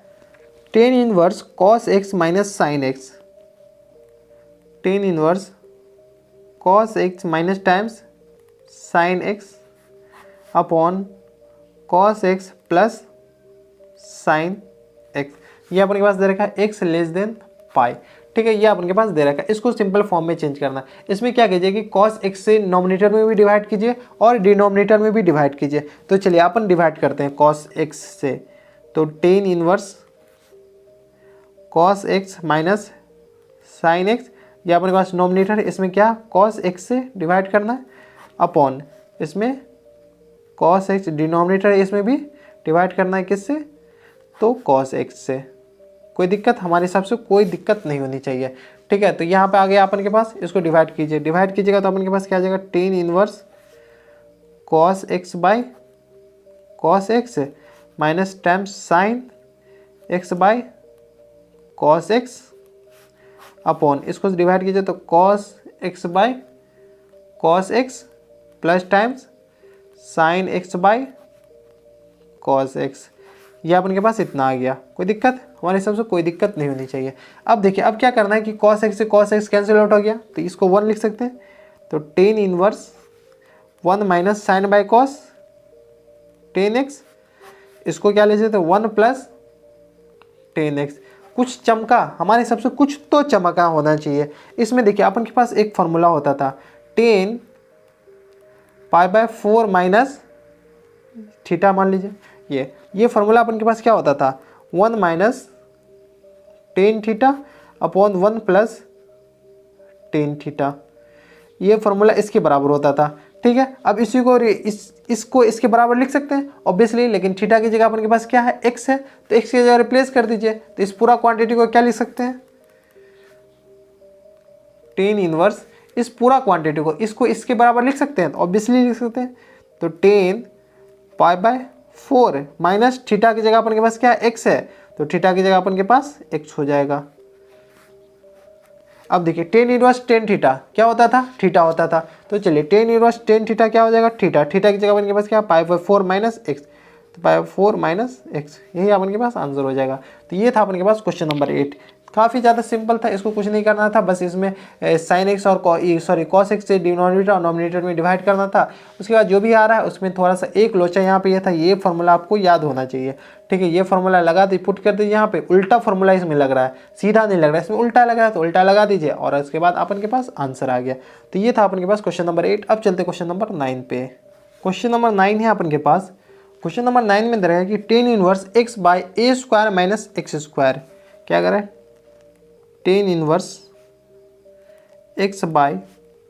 10 inverse cos x minus sine x, 10 inverse cos x minus times sine x upon cos x plus sine x. ये अपन के पास दे रखा है x लेस देन पाई। ठीक है, ये अपन के पास दे रखा है, इसको सिंपल फॉर्म में चेंज करना है। इसमें क्या कीजिए कि cos x से नॉमिनेटर में भी डिवाइड कीजिए और डिनोमिनेटर में भी डिवाइड कीजिए। तो चलिए अपन डिवाइड करते हैं cos x से, तो 10 inverse cos x minus sine x, ये अपन के पास नॉमिनेटर है, इसमें क्या cos x से डिवाइड करना है अपॉन इसमें cos x डिनोमिनेटर है, इसमें भी डिवाइड करना है किससे, तो cos x से। कोई दिक्कत, हमारे हिसाब से कोई दिक्कत नहीं होनी चाहिए। ठीक है, तो यहाँ पे आ गया अपन के पास, इसको डिवाइड कीजिए, डिवाइड कीजिएगा तो अपन के पास क्या आ जाएगा 10 inverse cos x by cos x minus times sign x by cos x upon इसको डिवाइड कीजिए तो cos x by cos x plus times sign x by cos x। ये अपन के पास इतना आ गया। कोई दिक्कत, हमारे हिसाब से कोई दिक्कत नहीं होनी चाहिए। अब देखिए, अब क्या करना है कि cos x से cos x कैंसिल आउट हो गया, तो इसको 1 लिख सकते हैं, तो 10 inverse 1 minus sine by cos 10x, इसको क्या ले सकते हैं 1 प्लस 10x। कुछ चमका, हमारे हिसाब से कुछ तो चमका होना चाहिए इसमें। देखिए अपन के पास एक फॉर्मूला होता था 10 पाई/4 माइनस थीटा, मान लीजिए ये फॉर्मूला अपन के पास क्या होता था 1 minus 10 theta upon 1 plus 10 theta, ये फॉर्मूला इसके बराबर होता था। ठीक है, अब इसी को इसको इसके बराबर लिख सकते हैं ऑब्वियसली, लेकिन थीटा की जगह अपन के पास क्या है x है, तो x की जगह रिप्लेस कर दीजिए, तो इस पूरा क्वांटिटी को क्या लिख सकते हैं 10 इनवर्स, इस पूरा क्वांटिटी को इसको इसके बराबर लिख सकते हैं, तो ऑब्वियसली लिख सकते हैं, तो 10 पाई/4 माइनस थीटा की जगह अपन के पास क्या है x है, तो थीटा की जगह अपन के पास x हो जाएगा। अब देखिए 10 इनवर्स 10 थीटा क्या होता था, थीटा होता था, तो चलिए 10 इनवर्स 10 थीटा क्या हो जाएगा थीटा, थीटा की जगह अपन के पास क्या पाई/4 माइनस एक्स, तो पाई/4 माइनस एक्स, यही अपन के पास आंसर हो जाएगा। तो ये था अपन के पास क्वेश्चन नंबर 8। काफ़ी ज़्यादा सिंपल था, इसको कुछ नहीं करना था, बस इसमें साइन एक्स और cos x से डिनोमिनेटर और नॉमिनेटर में डिवाइड करना था। उसके बाद जो भी आ रहा है उसमें थोड़ा सा एक लोचा यहाँ पे ये था, ये फार्मूला आपको याद होना चाहिए। ठीक है, ये फार्मूला लगा दी, पुट कर दीजिए यहाँ पे, उल्टा फार्मूला इसमें लग रहा है, सीधा नहीं लग रहा है, इसमें उल्टा लग रहा है, तो उल्टा लगा दीजिए और उसके बाद अपन के पास आंसर आ गया। तो ये था अपन के पास क्वेश्चन नंबर 8। अब चलते क्वेश्चन नंबर 9 पे। क्वेश्चन नंबर 9 है अपन के पास। क्वेश्चन नंबर 9 में रहेगा कि 10 inverse x by a square minus x square, क्या करें 10 inverse x by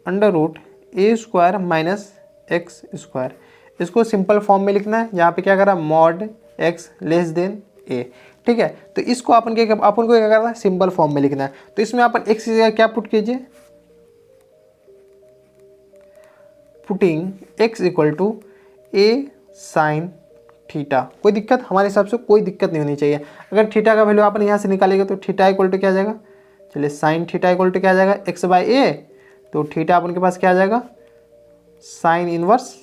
under root a square minus x square, इसको सिंपल फॉर्म में लिखना है। यहाँ पे क्या करा mod x less than a। ठीक है, तो इसको अपन को क्या करना है सिंपल फॉर्म में लिखना है। तो इसमें अपन x की जगह क्या पुट कीजिए, putting x equal to a sine theta. कोई दिक्कत, हमारे हिसाब से कोई दिक्कत नहीं होनी चाहिए। अगर थीटा का वैल्यू अपन यहाँ से निकालेंगे तो थीटा इक्वल टू क्या आ जाएगा, चलिए साइन थीटा इक्वल टू क्या आ जाएगा x बाई ए, तो थीटा अपन के पास क्या आ जाएगा साइन इनवर्स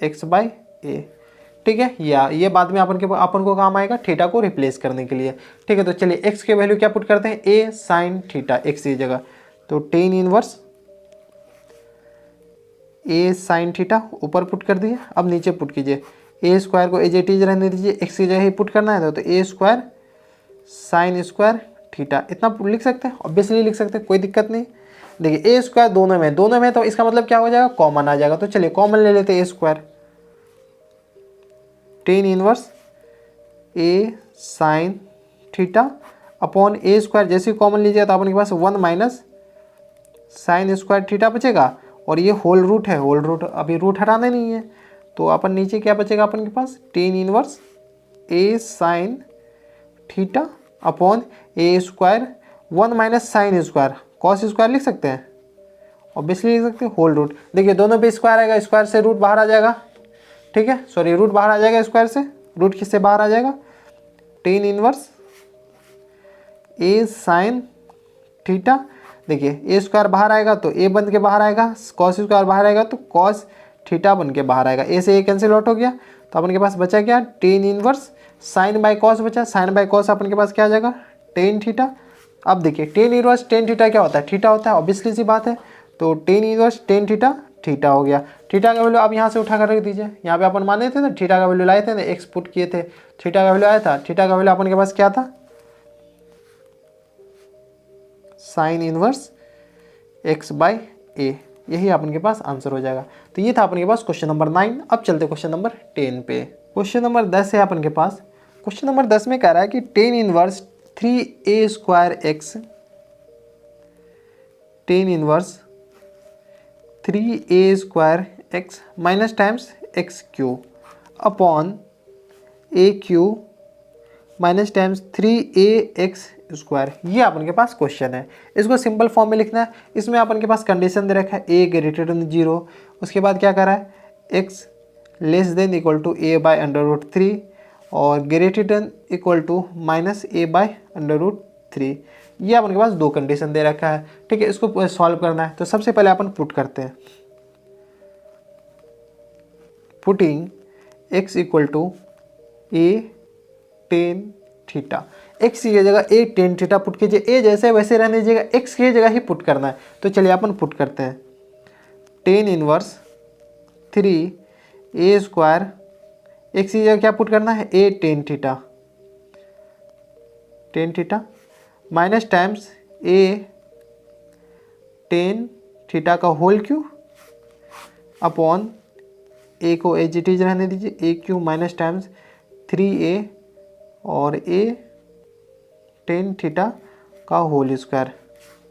x बाई ए। ठीक है, या ये बाद में अपन को काम आएगा थीटा को रिप्लेस करने के लिए। ठीक है, तो चलिए x के वैल्यू क्या पुट करते हैं a साइन थीटा x की जगह, तो 10 इनवर्स ए साइन थीटा ऊपर पुट कर दिए। अब नीचे पुट कीजिए, ए स्क्वायर को एज इट इज रहने दीजिए, एक्स की जगह ही पुट करना है तो ए स्क्वायर साइन स्क्वायर थीटा, इतना लिख सकते हैं, ऑब्वियसली लिख सकते हैं, कोई दिक्कत नहीं। देखिए ए स्क्वायर दोनों में तो इसका मतलब क्या हो जाएगा, कॉमन आ जाएगा। तो चलिए कॉमन ले लेते हैं, ए square ten inverse a sine theta upon a square, जैसे ही कॉमन लीजिएगा तो अपने पास 1 माइनस साइन स्क्वायर थीटा बचेगा। और ये होल रूट है, होल रूट अभी रूट हटाना नहीं है, तो अपन नीचे क्या बचेगा अपन के पास, tan inverse a sine theta upon a square 1 minus sine square cos square लिख सकते हैं, ऑब्वियसली लिख सकते हैं, होल रूट। देखिए दोनों पे स्क्वायर आएगा, स्क्वायर से रूट बाहर आ जाएगा, ठीक है, सॉरी रूट बाहर आ जाएगा स्क्वायर से, रूट किससे बाहर आ जाएगा, tan inverse a sine theta. देखिए ए स्क्वायर बाहर आएगा तो ए बन के बाहर आएगा, कॉस स्क्वायर बाहर आएगा तो कॉस थीटा बन के बाहर आएगा, ए से ए कैंसिल आउट हो गया, तो अपन के पास बचा क्या, tan inverse sine by cos बचा, साइन बाय कॉस अपन के पास क्या आ जाएगा, टेन थीटा। अब देखिए टेन इनवर्स टेन थीटा क्या होता है, थीटा होता है, ऑब्वियसली सी बात है, तो tan inverse tan theta theta हो गया। थीटा का वैल्यू आप यहाँ से उठा कर रख दीजिए, यहाँ पे अपन माने थे ना थीटा का वैल्यू लाए थे ना, एक्स पुट किए थे, थीटा का वैल्यू आया था, थीटा का वैल्यू अपन के पास क्या था, साइन इनवर्स एक्स बाई ए, यही अपन के पास आंसर हो जाएगा। तो ये था अपन के पास क्वेश्चन नंबर 9। अब चलते क्वेश्चन नंबर 10 पे। क्वेश्चन नंबर 10 है अपन के पास। क्वेश्चन नंबर 10 में कह रहा है कि tan inverse 3a square x, tan inverse 3a square x minus times x q upon a q minus times 3a x square, ये अपन के पास क्वेश्चन है। इसको सिंपल फॉर्म में लिखना है। इसमें अपन के पास कंडीशन दे रखा है ए ग्रेटर देन 0, उसके बाद क्या करा है, x less than equal to a by under root 3 और greater than equal to minus a by under root 3, ये अपन के पास दो कंडीशन दे रखा है, ठीक है। इसको सॉल्व करना है तो सबसे पहले अपन पुट करते हैं, putting x equal to a tan theta, x की जगह ए टेन थीटा पुट कीजिए, ए जैसे वैसे रहने दीजिएगा, एक्स की जगह ही पुट करना है। तो चलिए अपन पुट करते हैं, tan inverse 3a square, x की जगह क्या पुट करना है, ए टेन थीटा माइनस टाइम्स ए टेन थीटा का होल क्यू अपॉन ए को एज इट इज रहने दीजिए, ए क्यू माइनस टाइम्स 3a और ए टेन थीटा का होल स्क्वायर,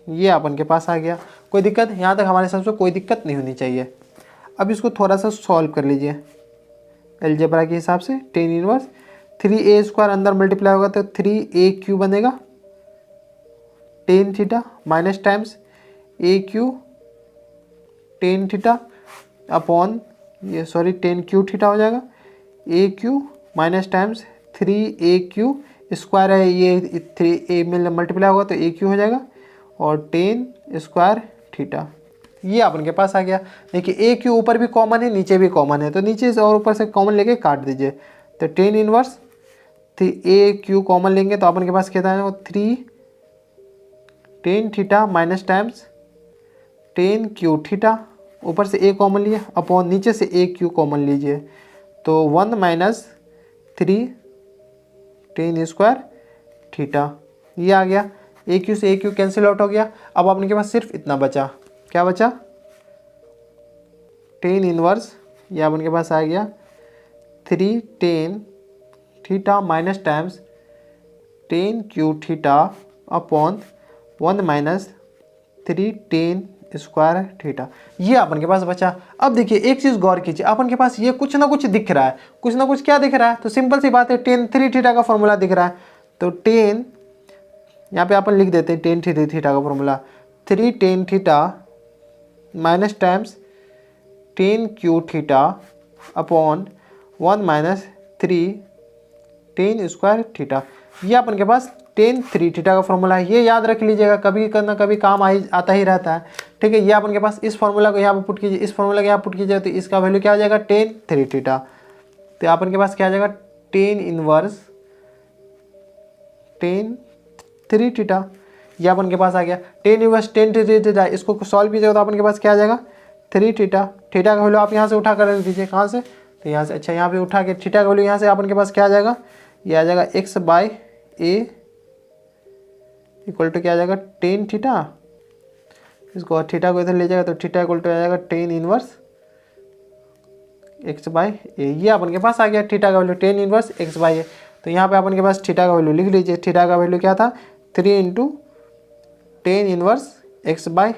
ये अपन के पास आ गया। कोई दिक्कत, यहाँ तक हमारे हिसाब से कोई दिक्कत नहीं होनी चाहिए। अब इसको थोड़ा सा सॉल्व कर लीजिए अलजेब्रा के हिसाब से। टेन इनवर्स 3a स्क्वायर अंदर मल्टीप्लाई होगा तो 3a क्यू बनेगा, tan theta minus times a q tan theta upon ये सॉरी टेन क्यू थीटा हो जाएगा, a q minus times 3a q square है, ये 3a में मल्टीप्लाई होगा तो ए क्यू हो जाएगा और टेन स्क्वायर थीटा, ये अपन के पास आ गया। देखिए ए क्यू ऊपर भी कॉमन है नीचे भी कॉमन है, तो नीचे से और ऊपर से कॉमन लेके काट दीजिए, तो टेन इनवर्स ए क्यू कॉमन लेंगे तो अपन के पास क्या था, 3 ten theta minus times ten q theta, ऊपर से ए कॉमन लिए अपॉन नीचे से ए क्यू कॉमन लीजिए, तो 1 माइनस 3 टेन स्क्वायर थीटा, ये आ गया। ए क्यू से ए क्यू कैंसिल आउट हो गया। अब अपने के पास सिर्फ इतना बचा, क्या बचा, टेन इनवर्स, ये अपन के पास आ गया 3 ten theta minus times ten q theta upon 1 minus 3 ten square theta, ये अपन के पास बचा। अब देखिए एक चीज़ गौर कीजिए, अपन के पास ये कुछ ना कुछ दिख रहा है, कुछ ना कुछ क्या दिख रहा है, तो सिंपल सी बात है, टेन थ्री थीटा का फॉर्मूला दिख रहा है, तो टेन यहाँ पे अपन लिख देते हैं टेन थ्री थीटा का formula, 3 ten theta minus times ten q theta upon 1 minus 3 ten square theta, ये अपन के पास टेन थ्री थीटा का फॉर्मूला है। ये याद रख लीजिएगा, कभी ना कभी काम आता ही रहता है, ठीक है। ये अपन के पास इस फॉर्मूला को यहाँ पर पुट कीजिए, इस फॉर्मूला को यहाँ पुट कीजिए, तो इसका वैल्यू क्या आ जाएगा, टेन थ्री थीटा, तो अपन के पास क्या आ जाएगा, tan inverse tan three theta, ये अपन के पास आ गया। Tan inverse tan three theta, इसको सॉल्व कीजिएगा तो अपन के पास क्या आ जाएगा, 3 थीटा। थीटा का वैल्यू आप यहाँ से उठा कर रख दीजिए, कहाँ से, तो यहाँ से, अच्छा यहाँ पे उठा के थीटा का वैल्यू यहाँ से अपन के पास क्या आ जाएगा, ये आ जाएगा x/a इक्वल टू क्या आ जाएगा 10 थीटा। इसको थीटा को इधर ले जाएगा तो थीटा इक्वल टू आ जाएगा 10 इनवर्स x/a। ये अपन के पास आ गया थीटा का वैल्यू 10 इनवर्स x/a। तो यहाँ पे अपन के पास थीटा का वैल्यू लिख लीजिए। थीटा का वैल्यू क्या था, 3 × 10 इनवर्स x/a।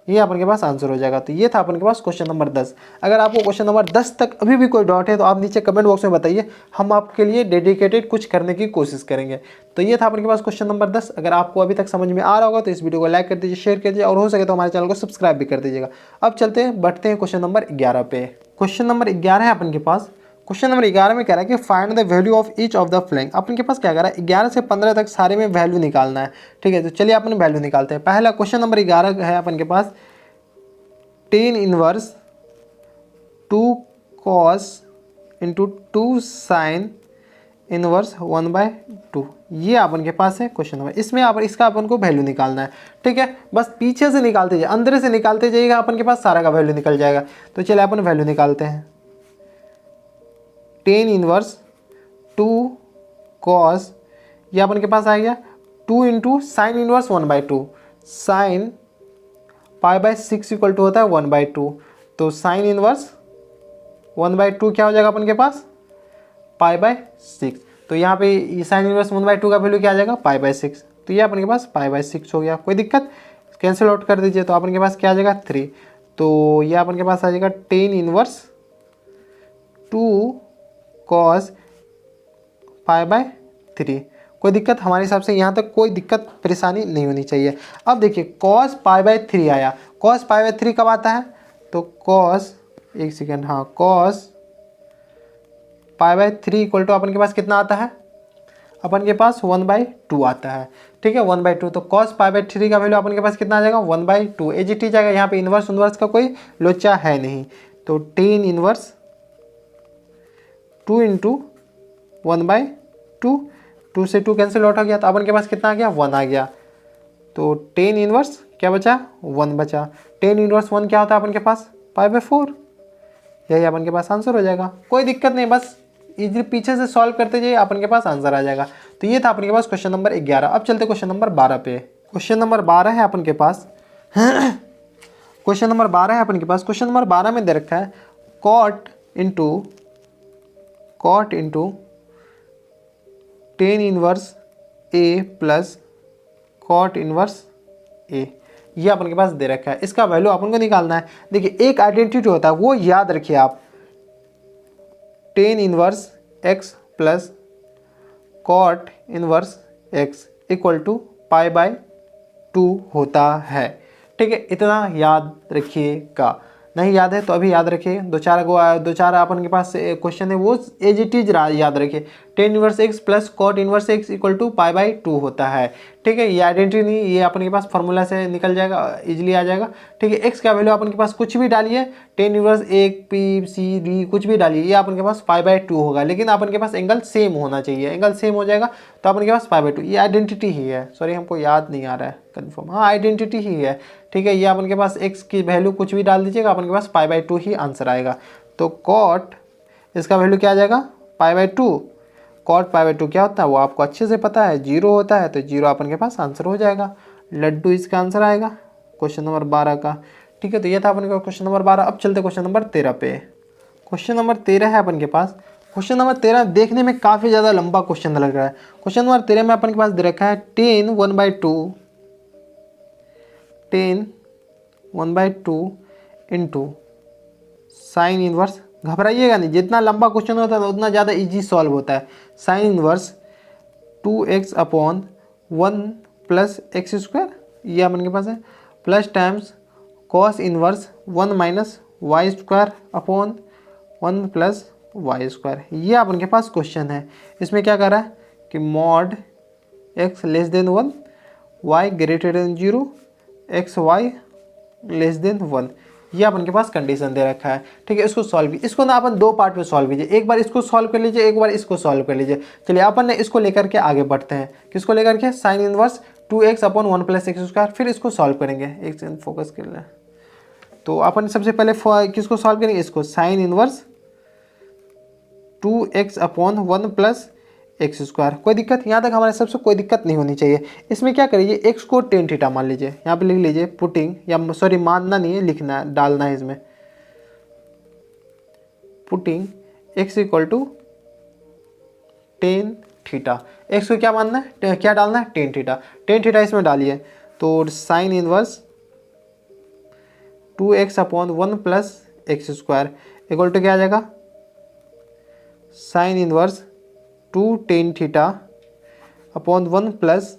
ये अपन के पास आंसर हो जाएगा। तो ये था अपन के पास क्वेश्चन नंबर 10। अगर आपको क्वेश्चन नंबर 10 तक अभी भी कोई डाउट है तो आप नीचे कमेंट बॉक्स में बताइए, हम आपके लिए डेडिकेटेड कुछ करने की कोशिश करेंगे। तो ये था अपन के पास क्वेश्चन नंबर 10। अगर आपको अभी तक समझ में आ रहा होगा तो इस वीडियो को लाइक कर दीजिए, शेयर कर दीजिए और हो सके तो हमारे चैनल को सब्सक्राइब भी कर दीजिएगा। अब चलते हैं, बढ़ते हैं क्वेश्चन नंबर 11 पे। क्वेश्चन नंबर 11 है अपन के पास। क्वेश्चन नंबर 11 में कह रहा है कि find the value of each of the following. अपन के पास क्या कह रहा है, 11 से 15 तक सारे में वैल्यू निकालना है। ठीक है, तो चलिए अपन वैल्यू निकालते हैं। पहला क्वेश्चन नंबर 11 है अपन के पास 10 inverse 2 cos into 2 sign inverse 1/2। ये अपन के पास है क्वेश्चन नंबर। इसमें आप इसका अपन को वैल्यू निकालना है। ठीक है, बस पीछे से निकालते जाइए, अंदर से निकालते जाइएगा, अपन के पास सारा का वैल्यू निकल जाएगा। तो चलिए अपन वैल्यू निकालते हैं। 10 इनवर्स 2 cos, ये अपन के पास आ गया 2 into sine inverse 1/2। Sine π/6 equal to होता है 1/2। तो साइन इनवर्स 1/2 क्या हो जाएगा अपन के पास, π/6। तो यहाँ पे साइन इनवर्स 1/2 का वैल्यू क्या आ जाएगा, π/6। तो ये अपन के पास π/6 हो गया। कोई दिक्कत, कैंसिल आउट कर दीजिए। तो अपन के पास क्या आ जाएगा 3। तो ये अपन के पास आ जाएगा 10 इनवर्स 2 cos π/3। कोई दिक्कत, हमारे हिसाब से यहाँ तक कोई दिक्कत परेशानी नहीं होनी चाहिए। अब देखिए cos π/3 आया। cos π/3 कब आता है, तो cos, एक सेकेंड, हाँ, cos π/3 इक्वल टू अपन के पास कितना आता है, अपन के पास 1/2 आता है। ठीक है, 1/2। तो cos π/3 का वैल्यू अपन के पास कितना आ जाएगा, 1/2। एजीटी जाएगा, यहाँ पे इन्वर्स का कोई लोचा है नहीं। तो 10 इनवर्स 2 इंटू 1/2, 2 से 2 कैंसिल आउट हो गया। तो अपन के पास कितना आ गया, 1 आ गया। तो 10 इनवर्स क्या बचा, 1 बचा। 10 इनवर्स 1 क्या होता है अपन के पास, π/4। यही अपन के पास आंसर हो जाएगा। कोई दिक्कत नहीं, बस इधर पीछे से सॉल्व करते जाइए, अपन के पास आंसर आ जाएगा। तो ये था अपन के पास क्वेश्चन नंबर 11। अब चलते क्वेश्चन नंबर 12 पे। क्वेश्चन नंबर 12 है अपन के पास क्वेश्चन नंबर 12 है अपन के पास। क्वेश्चन नंबर 12 में दे रखा है cot into 10 inverse a plus cot inverse a। ये अपन के पास दे रखा है। इसका वैल्यू अपन को निकालना है। देखिए, एक आइडेंटिटी होता है, वो याद रखिए आप, 10 inverse x plus cot inverse x equal to π/2 होता है। ठीक है, इतना याद रखिएगा। नहीं याद है तो अभी याद रखिए। दो चार अपन के पास क्वेश्चन है, वो एजीटीज याद रखिए। 10 inverse x plus cot inverse x equal to π/2 होता है। ठीक है, ये आइडेंटिटी नहीं, ये अपन के पास फॉर्मूला से निकल जाएगा, इजीली आ जाएगा। ठीक है, x का वैल्यू अपन के पास कुछ भी डालिए, 10 inverse a p c d कुछ भी डालिए, ये अपन के पास π/2 होगा। लेकिन अपन के पास एंगल सेम होना चाहिए। एंगल सेम हो जाएगा तो अपन के पास π/2। ये आइडेंटिटी ही है, सॉरी हमको याद नहीं आ रहा है कन्फर्म, हाँ आइडेंटिटी ही है। ठीक है, ये अपन के पास x की वैल्यू कुछ भी डाल दीजिएगा, अपन के पास π/2 ही आंसर आएगा। तो cot इसका वैल्यू क्या आ जाएगा, π/2। cot π/2 क्या होता है वो आपको अच्छे से पता है, 0 होता है। तो 0 अपन के पास आंसर हो जाएगा। लड्डू इसका आंसर आएगा क्वेश्चन नंबर 12 का। ठीक है, तो ये था अपन का क्वेश्चन नंबर 12। अब चलते क्वेश्चन नंबर 13 पे। क्वेश्चन नंबर 13 है अपन के पास। क्वेश्चन नंबर 13 देखने में काफ़ी ज़्यादा लंबा क्वेश्चन लग रहा है। क्वेश्चन नंबर 13 में अपन के पास दे रखा है 10 1/2 इंटू साइन इनवर्स। घबराइएगा नहीं, जितना लंबा क्वेश्चन होता है उतना ज़्यादा इजी सॉल्व होता है। Sine inverse 2x/1 plus x², ये अपन के पास है, plus times cos inverse 1 minus y²/1 plus y²। ये अपन के पास क्वेश्चन है। इसमें क्या कर रहा है कि mod x less then 1, y greater than 0, xy less than 1, ये अपन के पास कंडीशन दे रखा है। ठीक है, इसको सॉल्व कीजिए। इसको ना अपन दो पार्ट में सॉल्व कीजिए, एक बार इसको सॉल्व कर लीजिए, एक बार इसको सॉल्व कर लीजिए। चलिए अपन ने इसको लेकर के आगे बढ़ते हैं। किसको लेकर के, sine inverse 2x/1 plus x², फिर इसको सॉल्व करेंगे। एक सेकंड फोकस कर लें। तो अपन सबसे पहले किसको सॉल्व करेंगे, इसको, sign inverse 2x upon 1 plus x square. कोई दिक्कत, यहाँ तक हमारे सबसे कोई दिक्कत नहीं होनी चाहिए। इसमें क्या करिए, x को टेन थीटा मान लीजिए, यहाँ पे लिख लीजिए पुटिंग, या सॉरी मानना नहीं है, लिखना है, डालना है इसमें, putting x equal to tan theta. X को क्या मानना है, क्या डालना है, टेन थीटा। टेन थीटा इसमें डालिए, तो sine inverse 2x upon 1 plus x square equal to क्या आ जाएगा, sine inverse 2 tan theta upon 1 plus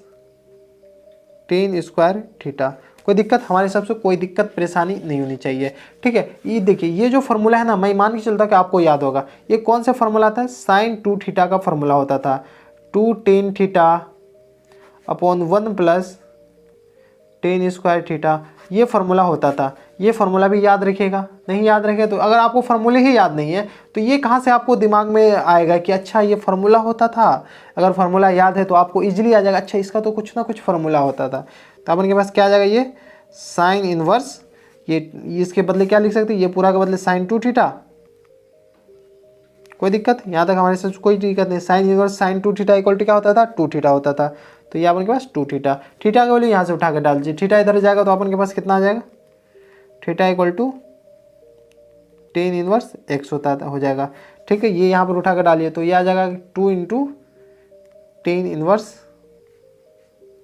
tan square theta. कोई दिक्कत, हमारे हिसाब से कोई दिक्कत परेशानी नहीं होनी चाहिए। ठीक है, ये देखिए, ये जो फार्मूला है ना, मैं मान के चलता कि आपको याद होगा, ये कौन सा फार्मूला था, साइन 2 थीटा का फार्मूला होता था, 2 tan theta upon 1 plus tan square theta, ये फार्मूला होता था। ये फार्मूला भी याद रखिएगा, नहीं याद रखे तो, अगर आपको फार्मूले ही याद नहीं है तो ये कहाँ से आपको दिमाग में आएगा कि अच्छा ये फार्मूला होता था। अगर फार्मूला याद है तो आपको इजीली आ जाएगा, अच्छा इसका तो कुछ ना कुछ फार्मूला होता था। तो अपन के पास क्या आ जाएगा, ये साइन इनवर्स, ये इसके बदले क्या लिख सकते हैं, ये पूरा के बदले साइन 2 थीटा। कोई दिक्कत, यहाँ तक हमारे साथ कोई दिक्कत नहीं। Sine inverse sine 2 theta equal to क्या होता था, 2 थीटा होता था। तो ये अपन के पास 2 थीटा, थीटा का वैल्यू यहाँ से उठा कर डाल दीजिए, थीटा इधर जाएगा तो अपन के पास कितना आ जाएगा, theta equal to tan inverse x हो जाएगा। ठीक है, ये यहाँ पर उठा कर डालिए तो ये आ जाएगा 2 इंटू टेन इनवर्स,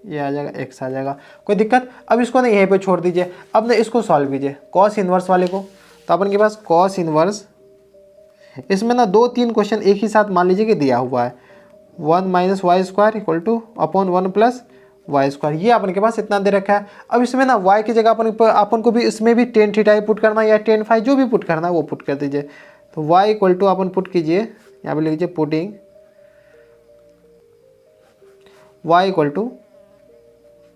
ये आ जाएगा एक्स आ जाएगा। कोई दिक्कत, अब इसको ना यहीं पे छोड़ दीजिए, अब ना इसको सॉल्व कीजिए कॉस इनवर्स वाले को। तो अपन के पास कॉस इनवर्स, इसमें ना 2-3 क्वेश्चन एक ही साथ मान लीजिए कि दिया हुआ है, 1 minus y square equal to upon 1 plus y square, ये अपन के पास इतना दे रखा है। अब इसमें ना y की जगह अपन को भी इसमें भी टेन थीटा ही पुट करना है या टेन फाई, जो भी पुट करना है वो पुट कर दीजिए। तो y इक्वल टू अपन पुट कीजिए, यहाँ पे लिख लीजिए putting y equal to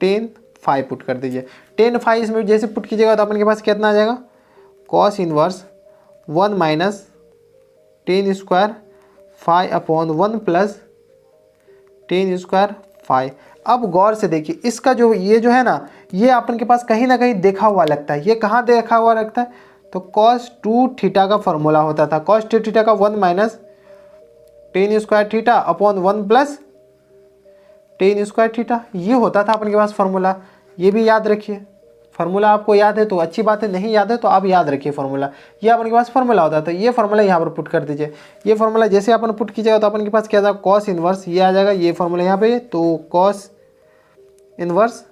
tan phi put कर दीजिए। टेन फाई इसमें जैसे पुट कीजिएगा तो अपन के पास कितना आ जाएगा, cos inverse 1 minus tan square phi upon 1 plus tan square phi. अब गौर से देखिए, इसका जो ये जो है ना, ये अपन के पास कहीं ना कहीं देखा हुआ लगता है। ये कहाँ देखा हुआ लगता है, तो cos 2 थीटा का फॉर्मूला होता था, cos 2 थीटा का 1 minus tan square theta upon 1 plus tan square theta, ये होता था अपन के पास फार्मूला। ये भी याद रखिए, फार्मूला आपको याद है तो अच्छी बात है, नहीं याद है तो आप याद रखिए फार्मूला। ये अपन के पास फार्मूला होता था, ये फार्मूला यहाँ पर पुट कर दीजिए। ये फार्मूला जैसे अपन पुट कीजिएगा तो अपन के पास क्या आ जाएगा, कॉस इनवर्स, ये आ जाएगा ये फार्मूला यहाँ पे, तो cos inverse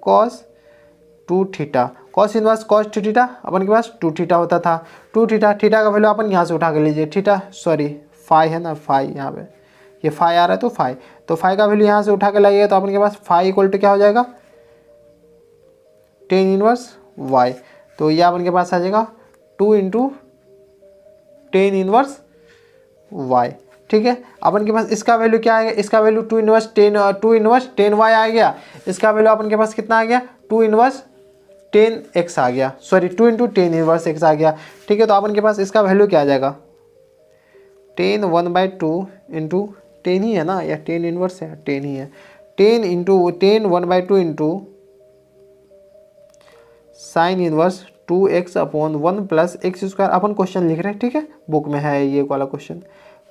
cos 2 theta, cos inverse cos 2 theta, अपन के पास 2 थीटा होता था। 2 थीटा, थीटा का वैल्यू अपन यहाँ से उठा कर लीजिए, थीटा सॉरी फाई है ना, फाई यहाँ पे ये फाई आ रहा है तो फाई, तो फाई का वैल्यू यहाँ से उठा कर लाइएगा तो अपन के पास फाई इक्वल टू क्या हो जाएगा, टेन इनवर्स वाई। तो ये अपन के पास आ जाएगा 2 इंटू टेन इनवर्स वाई। ठीक है, अपन के पास इसका वैल्यू क्या आएगा, इसका वैल्यू 2 इनवर्स टेन वाई आ गया। इसका वैल्यू अपन के पास कितना आ गया, 2 इनवर्स टेन एक्स आ गया, sorry 2 into tan inverse x आ गया। ठीक है, तो अपन के पास इसका वैल्यू क्या आ जाएगा, टेन 1/2 इंटू टेन ही है ना, या टेन इनवर्स है, टेन ही है, tan into tan 1/2 into sine inverse 2x upon 1 plus x square. अपन क्वेश्चन लिख रहे हैं, ठीक है, बुक में है ये वाला question.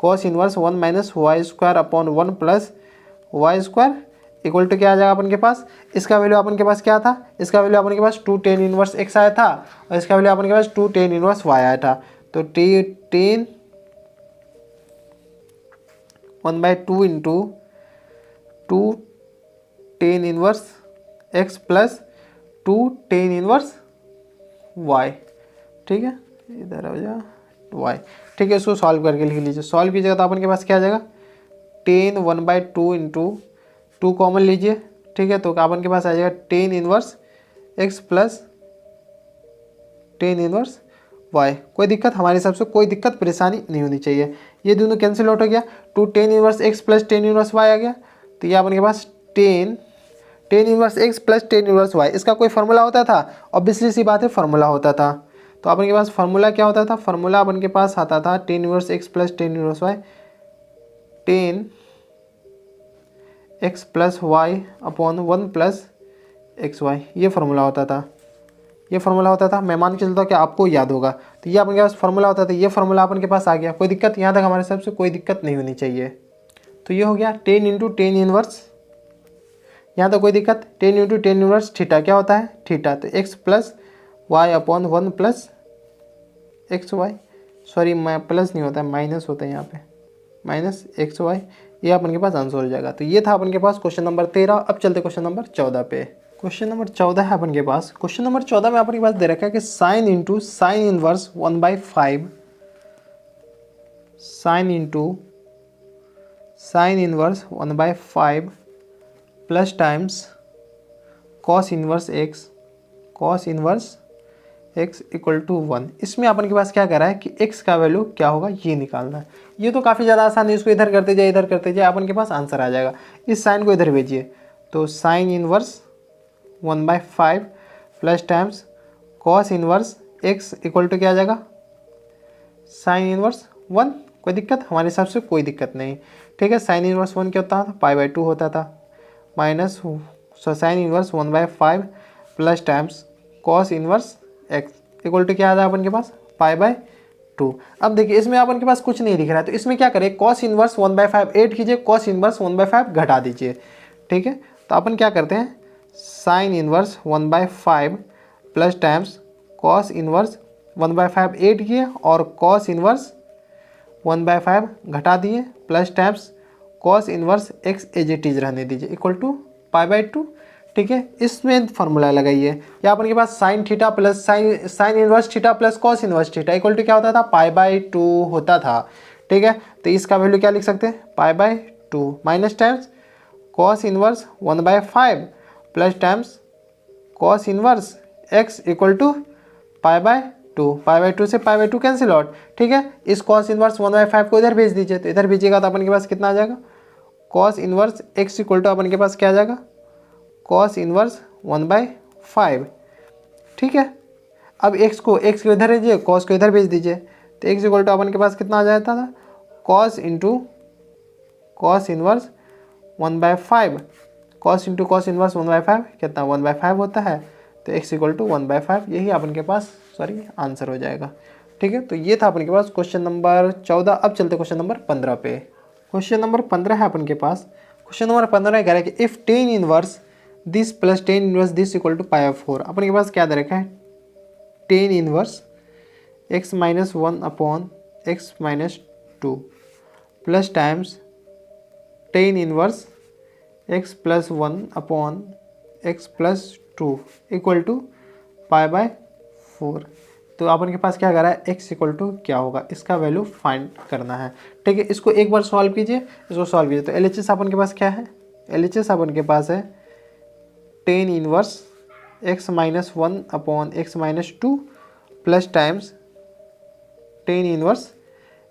Cos inverse 1 minus y square upon 1 plus y square equal to क्या आ जाएगा अपन के पास, इसका वैल्यू अपन के पास क्या था, इसका वैल्यू अपन के पास 2 टेन इनवर्स एक्स आया था और इसका वैल्यू अपन के पास 2 टेन इनवर्स वाई आया था। तो tan 1/2 into 2 tan inverse x plus 2 tan inverse y. ठीक है, इधर हो जाए वाई। ठीक है, इसको सॉल्व करके लिख लीजिए, सॉल्व कीजिएगा तो अपन के पास क्या आ जाएगा, टेन 1/2 इंटू 2 कॉमन लीजिए। ठीक है, तो अपन के पास आ जाएगा tan inverse x plus tan inverse y. कोई दिक्कत, हमारे हिसाब से कोई दिक्कत परेशानी नहीं होनी चाहिए। ये दोनों कैंसिल आउट हो गया, 2 tan inverse x plus tan inverse y आ गया। तो ये अपन के पास tan inverse x plus tan inverse y, इसका कोई फार्मूला होता था, ऑब्वियसली सी बात है फार्मूला होता था। तो अपन के पास फार्मूला क्या होता था, फार्मूला अपन के पास आता था tan inverse x plus tan inverse y, tan x plus Y upon 1 plus x Y, ये फार्मूला होता था। ये फार्मूला होता था, मैं मान के चलता हूँ कि आपको याद होगा। तो ये अपन के पास फार्मूला होता था, ये फार्मूला अपन के पास आ गया। कोई दिक्कत यहाँ तक हमारे हिसाब से कोई दिक्कत नहीं होनी चाहिए। तो ये हो गया 10 इंटू 10 इनवर्स, यहाँ तो कोई दिक्कत। 10 इंटू 10 इनवर्स थीटा क्या होता है, थीटा, तो x plus Y upon 1 plus x y, sorry मैं प्लस नहीं होता है, माइनस होता है यहाँ पे, माइनस एक्स वाई। ये अपन के पास आंसर हो जाएगा। तो ये था अपन के पास क्वेश्चन नंबर 13। अब चलते क्वेश्चन नंबर 14 पे। क्वेश्चन नंबर 14 है अपन के पास। क्वेश्चन नंबर 14 में अपन के पास दे रखा है कि sine into sine inverse 1/5, sine into sine inverse 1/5 plus times cos inverse x, cos inverse x equal to 1। इसमें अपन के पास क्या करा है कि x का वैल्यू क्या होगा ये निकालना है। ये तो काफ़ी ज़्यादा आसान है, इसको इधर करते जाए इधर करते जाए अपन के पास आंसर आ जाएगा। इस साइन को इधर भेजिए, तो sine inverse 1/5 plus times cos inverse x equal to क्या आ जाएगा, साइन इनवर्स 1। कोई दिक्कत, हमारे हिसाब से कोई दिक्कत नहीं, ठीक है। साइन इनवर्स 1 क्या होता था, π/2 होता था, minus sine inverse 1/5 plus times cos inverse x equal to क्या आ जाएगा अपन के पास, π/2। अब देखिए इसमें अपन के पास कुछ नहीं दिख रहा है, तो इसमें क्या करें, कॉस इनवर्स 1/5 ऐड कीजिए, कॉस इनवर्स 1/5 घटा दीजिए, ठीक है। तो अपन क्या करते हैं, sine inverse 1/5 plus times cos inverse 1/5 add किए और कॉस इनवर्स 1/5 घटा दिए plus times cos inverse x as it is रहने दीजिए इक्वल टू π/2, ठीक है। इसमें फार्मूला लगाइए, या अपन के पास sine theta plus sine inverse theta plus cos inverse theta equal to क्या होता था, π/2 होता था, ठीक है। तो इसका वैल्यू क्या लिख सकते हैं, π/2 minus times cos inverse 1/5 plus times cos inverse x equal to π/2। π/2 से π/2 कैंसिल आउट, ठीक है। इस कॉस इनवर्स 1/5 को इधर भेज दीजिए, तो इधर भेजिएगा तो अपन के पास कितना आ जाएगा, cos inverse x equal to अपन के पास क्या आ जाएगा, कॉस इनवर्स 1/5, ठीक है। अब x को इधर भेजिए, कॉस को इधर भेज दीजिए, तो x इक्वल टू अपन के पास कितना आ जाता था, cos into cos inverse 1/5, cos into cos inverse 1/5 कितना 1/5 होता है, तो x इक्वल टू 1/5, यही अपन के पास आंसर हो जाएगा, ठीक है। तो ये था अपन के पास क्वेश्चन नंबर 14। अब चलते क्वेश्चन नंबर 15 पे। क्वेश्चन नंबर 15 है अपन के पास। क्वेश्चन नंबर 15 कह रहा है कि if tan inverse this plus tan inverse this equal to π/4। अपन के पास क्या दे रखा है, tan inverse x minus 1 upon x minus 2 plus times tan inverse x plus 1 upon x plus 2 equal to π/4। तो अपन के पास क्या कर रहा है, x इक्वल टू क्या होगा, इसका वैल्यू फाइंड करना है, ठीक है। इसको एक बार सॉल्व कीजिए, इसको सॉल्व कीजिए। तो LHS अपन के पास क्या है, LHS अपन के पास है tan inverse x minus 1 upon x minus 2 plus times tan inverse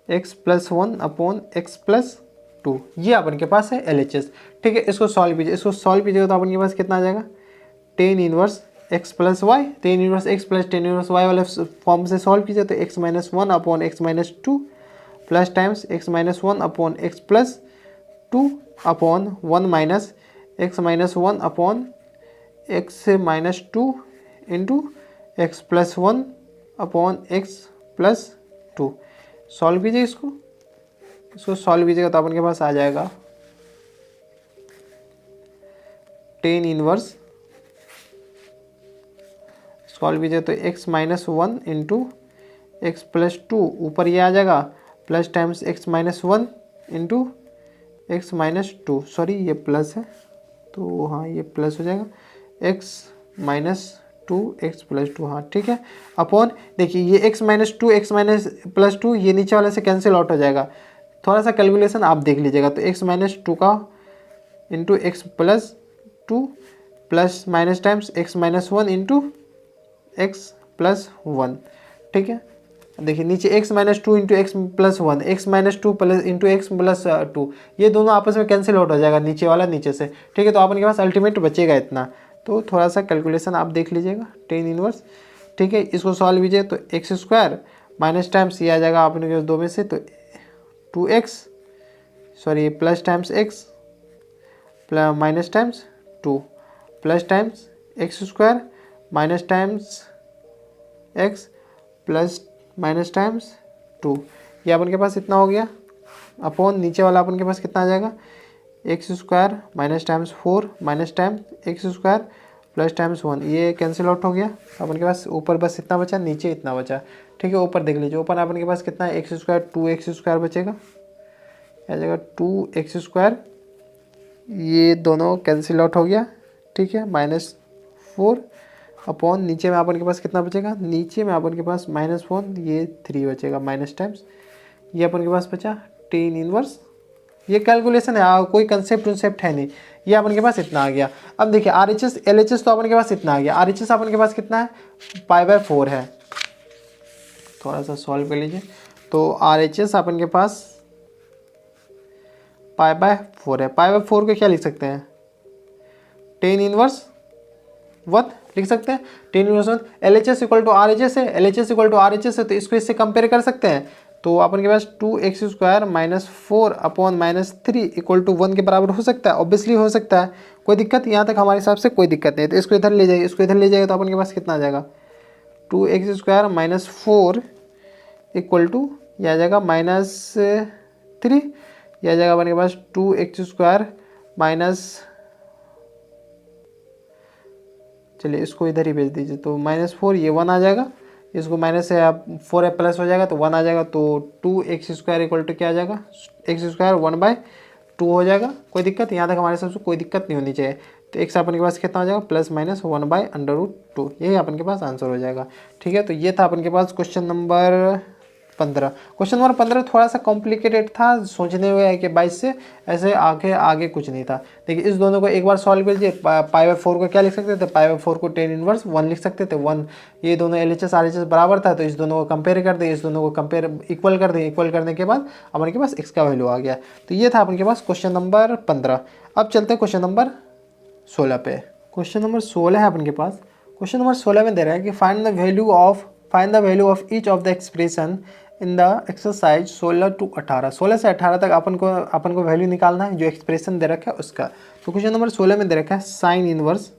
x plus 1 upon x plus 2, ये अपन के पास है LHS, ठीक है। इसको सॉल्व कीजिए, इसको सॉल्व कीजिएगा तो अपन के पास कितना आ जाएगा, tan inverse x plus y, tan inverse x plus tan inverse y वाले फॉर्म से सॉल्व कीजिए, तो x minus 1 upon x minus 2 plus times x minus 1 upon x plus 2 upon 1 minus x minus 1 upon x minus 2 into x plus 1 upon x plus 2। Solve कीजिए इसको solve कीजिएगा तो अपन के पास आ जाएगा टेन इनवर्स, सॉल्व कीजिए तो x minus 1 into x plus 2, ऊपर ये आ जाएगा plus times x minus 1 into x minus 2, sorry ये प्लस है तो हाँ ये प्लस हो जाएगा, x माइनस 2 एक्स प्लस 2, हाँ ठीक है, अपॉन देखिए ये x minus 2 x minus plus 2 ये नीचे वाले से कैंसिल आउट हो जाएगा, थोड़ा सा कैलकुलेशन आप देख लीजिएगा। तो x माइनस 2 का into x plus 2 plus minus times x minus 1 into x plus 1, ठीक है। देखिए नीचे x minus 2 into x plus 1, x minus 2 plus into x plus 2, ये दोनों आपस में कैंसिल आउट हो जाएगा नीचे वाला नीचे से, ठीक है। तो अपन के पास अल्टीमेट बचेगा इतना, तो थोड़ा सा कैलकुलेशन आप देख लीजिएगा टेन इनवर्स, ठीक है। इसको सॉल्व कीजिए तो एक्स स्क्वायर माइनस टाइम्स ये आ जाएगा अपने के दो में से, तो 2x sorry plus times x minus times 2 plus times x square minus times x plus minus times 2, ये अपन के पास इतना हो गया, अपॉन नीचे वाला अपन के पास कितना आ जाएगा, x square minus times 4 minus times x square plus times 1, ये कैंसिल आउट हो गया। अपन के पास ऊपर बस इतना बचा, नीचे इतना बचा, ठीक है। ऊपर देख लीजिए, ऊपर अपन के पास कितना है, एक्स स्क्वायर 2x स्क्वायर बचेगा, आ जाएगा 2x स्क्वायर, ये दोनों कैंसिल आउट हो गया, ठीक है। -4 अपॉन नीचे में अपन के पास कितना बचेगा, नीचे में अपन के पास -1, ये 3 बचेगा माइनस टाइम्स, ये अपन के पास बचा टेन इनवर्स। ये कैलकुलेशन है, कोई कंसेप्ट है नहीं, ये अपन के पास इतना आ गया। अब देखिए RHS LHS तो अपन के पास इतना आ गया। RHS अपन के पास कितना है, π/4 है, थोड़ा सा सॉल्व कर लीजिए। तो RHS अपन के पास π/4 है। π/4 को क्या लिख सकते हैं, टेन इनवर्स 1 लिख सकते हैं, tan inverse 1। LHS equal to RHS है, LHS इक्वल टू RHS है, तो इसको इससे कंपेयर कर सकते हैं। तो अपन के पास 2x square -4 upon -3 equal to 1 के बराबर हो सकता है, ऑब्वियसली हो सकता है, कोई दिक्कत यहाँ तक हमारे हिसाब से कोई दिक्कत नहीं है। तो इसको इधर ले जाइए, इसको इधर ले जाइए, तो अपन के पास कितना आ जाएगा, 2x स्क्वायर -4 इक्वल टू यह आ जाएगा -3, यह आ जाएगा अपन के पास 2x स्क्वायर माइनस, चलिए इसको इधर ही भेज दीजिए, तो -4 ये 1 आ जाएगा, इसको माइनस से आप 4 प्लस हो जाएगा तो 1 आ जाएगा। तो 2x स्क्वायर इक्वल टू क्या आ जाएगा, एक्स स्क्वायर 1/2 हो जाएगा, कोई दिक्कत यहाँ तक हमारे हिसाब से कोई दिक्कत नहीं होनी चाहिए। तो x अपन के पास कितना हो जाएगा, +-1/√2, यही अपन के पास आंसर हो जाएगा, ठीक है। तो ये था अपन के पास क्वेश्चन नंबर 15। क्वेश्चन नंबर 15 थोड़ा सा कॉम्प्लिकेटेड था, सोचने हुए है कि 22 से ऐसे आगे कुछ नहीं था। देखिए इस दोनों को एक बार सॉल्व कर लीजिए। π/4 को क्या लिख सकते थे, π/4 को टेन इनवर्स 1 लिख सकते थे, 1, ये दोनों LHS RHS बराबर था, तो इस दोनों को कंपेयर कर दें, इस दोनों को कंपेयर इक्वल कर दें, इक्वल करने के बाद अपन के पास x का वैल्यू आ गया। तो ये था अपन के पास क्वेश्चन नंबर 15। अब चलते हैं क्वेश्चन नंबर 16 पे। क्वेश्चन नंबर 16 है अपन के पास। क्वेश्चन नंबर 16 में दे रहा है कि find the value of each of the expression in the exercise 16 to 18। 16 से 18 तक अपन को वैल्यू निकालना है, जो एक्सप्रेशन दे रखा है उसका। तो क्वेश्चन नंबर 16 में दे रखा है साइन इनवर्स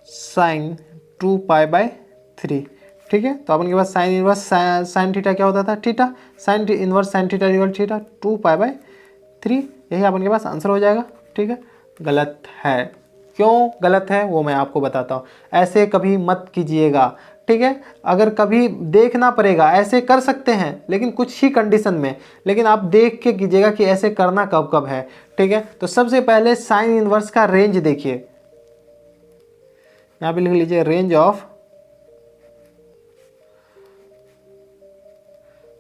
साइन 2π/3, ठीक है। तो अपन के पास साइन इनवर्स साइन थीटा क्या होता था, theta, sine inverse sine theta equal to 2π/3, यही अपन के पास आंसर हो जाएगा, ठीक है। गलत है, क्यों गलत है वो मैं आपको बताता हूँ। ऐसे कभी मत कीजिएगा, ठीक है। अगर कभी देखना पड़ेगा, ऐसे कर सकते हैं लेकिन कुछ ही कंडीशन में, लेकिन आप देख के कीजिएगा कि ऐसे करना कब कब है, ठीक है। तो सबसे पहले साइन इनवर्स का रेंज देखिए, यहाँ पे लिख लीजिए range of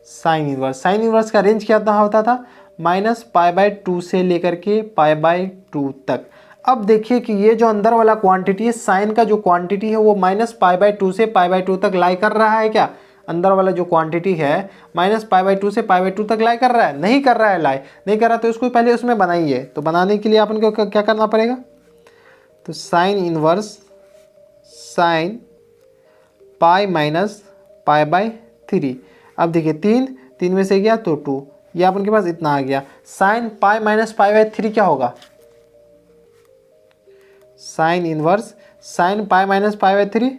sine inverse. Sine inverse का रेंज क्या होता था, -π/2 से लेकर के π/2 तक। अब देखिए कि ये जो अंदर वाला क्वांटिटी है, साइन का जो क्वांटिटी है वो -π/2 से π/2 तक लाई कर रहा है क्या, अंदर वाला जो क्वांटिटी है -π/2 से π/2 तक लाई कर रहा है, नहीं कर रहा है, लाई नहीं कर रहा, तो इसको पहले उसमें बनाइए। तो बनाने के लिए अपन को क्या करना पड़ेगा, तो साइन इनवर्स साइन π-π/3। अब देखिए 3 में से गया तो 2, ये अपन के पास इतना आ गया। साइन π-π/3 क्या होगा, sine inverse sine π-π/3,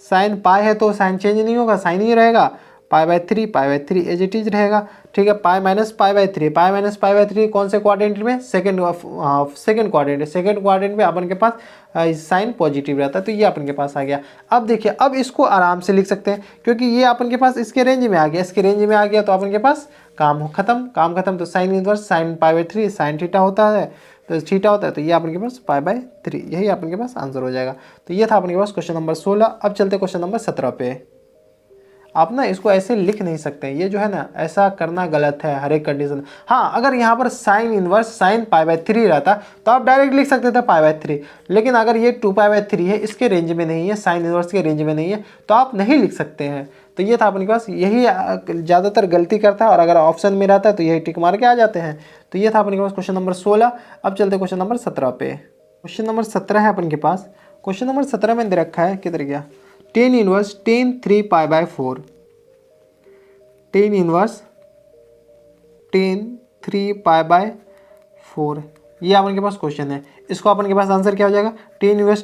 sine pi है तो साइन चेंज नहीं होगा, साइन ही रहेगा, π/3 एज इट इज रहेगा, ठीक है। π-π/3 कौन से क्वाड्रेंट में, सेकंड क्वाड्रेंट, सेकंड क्वाड्रेंट में अपन के पास साइन पॉजिटिव रहता है, तो ये अपन के पास आ गया। अब देखिए, अब इसको आराम से लिख सकते हैं क्योंकि ये अपन के पास इसके रेंज में आ गया, इसके रेंज में आ गया तो अपन के पास काम खत्म। तो sine inverse sine π/3 sine theta होता है, तो थीटा होता है, तो ये अपन के पास π/3, यही अपन के पास आंसर हो जाएगा। तो ये था अपन के पास क्वेश्चन नंबर 16। अब चलते क्वेश्चन नंबर 17 पे। आप ना इसको ऐसे लिख नहीं सकते, ये जो है ना ऐसा करना गलत है हर एक कंडीशन। हाँ, अगर यहाँ पर साइन इनवर्स साइन π/3 रहता तो आप डायरेक्ट लिख सकते थे π/3, लेकिन अगर ये 2π/3 है, इसके रेंज में नहीं है, साइन इनवर्स के रेंज में नहीं है, तो आप नहीं लिख सकते हैं। तो ये था अपने पास, यही ज़्यादातर गलती करता है, और अगर ऑप्शन में रहता है तो यही टिक मार के आ जाते हैं। तो ये था अपने पास क्वेश्चन नंबर 16। अब चलते क्वेश्चन नंबर 17 पे। क्वेश्चन नंबर 17 है अपन के पास। क्वेश्चन नंबर 17 में दे रखा है, किधर गया, tan inverse tan 3π/4, tan inverse tan 3π/4 ये अपन के पास क्वेश्चन है। इसको अपन के पास आंसर क्या हो जाएगा, टेन इनवर्स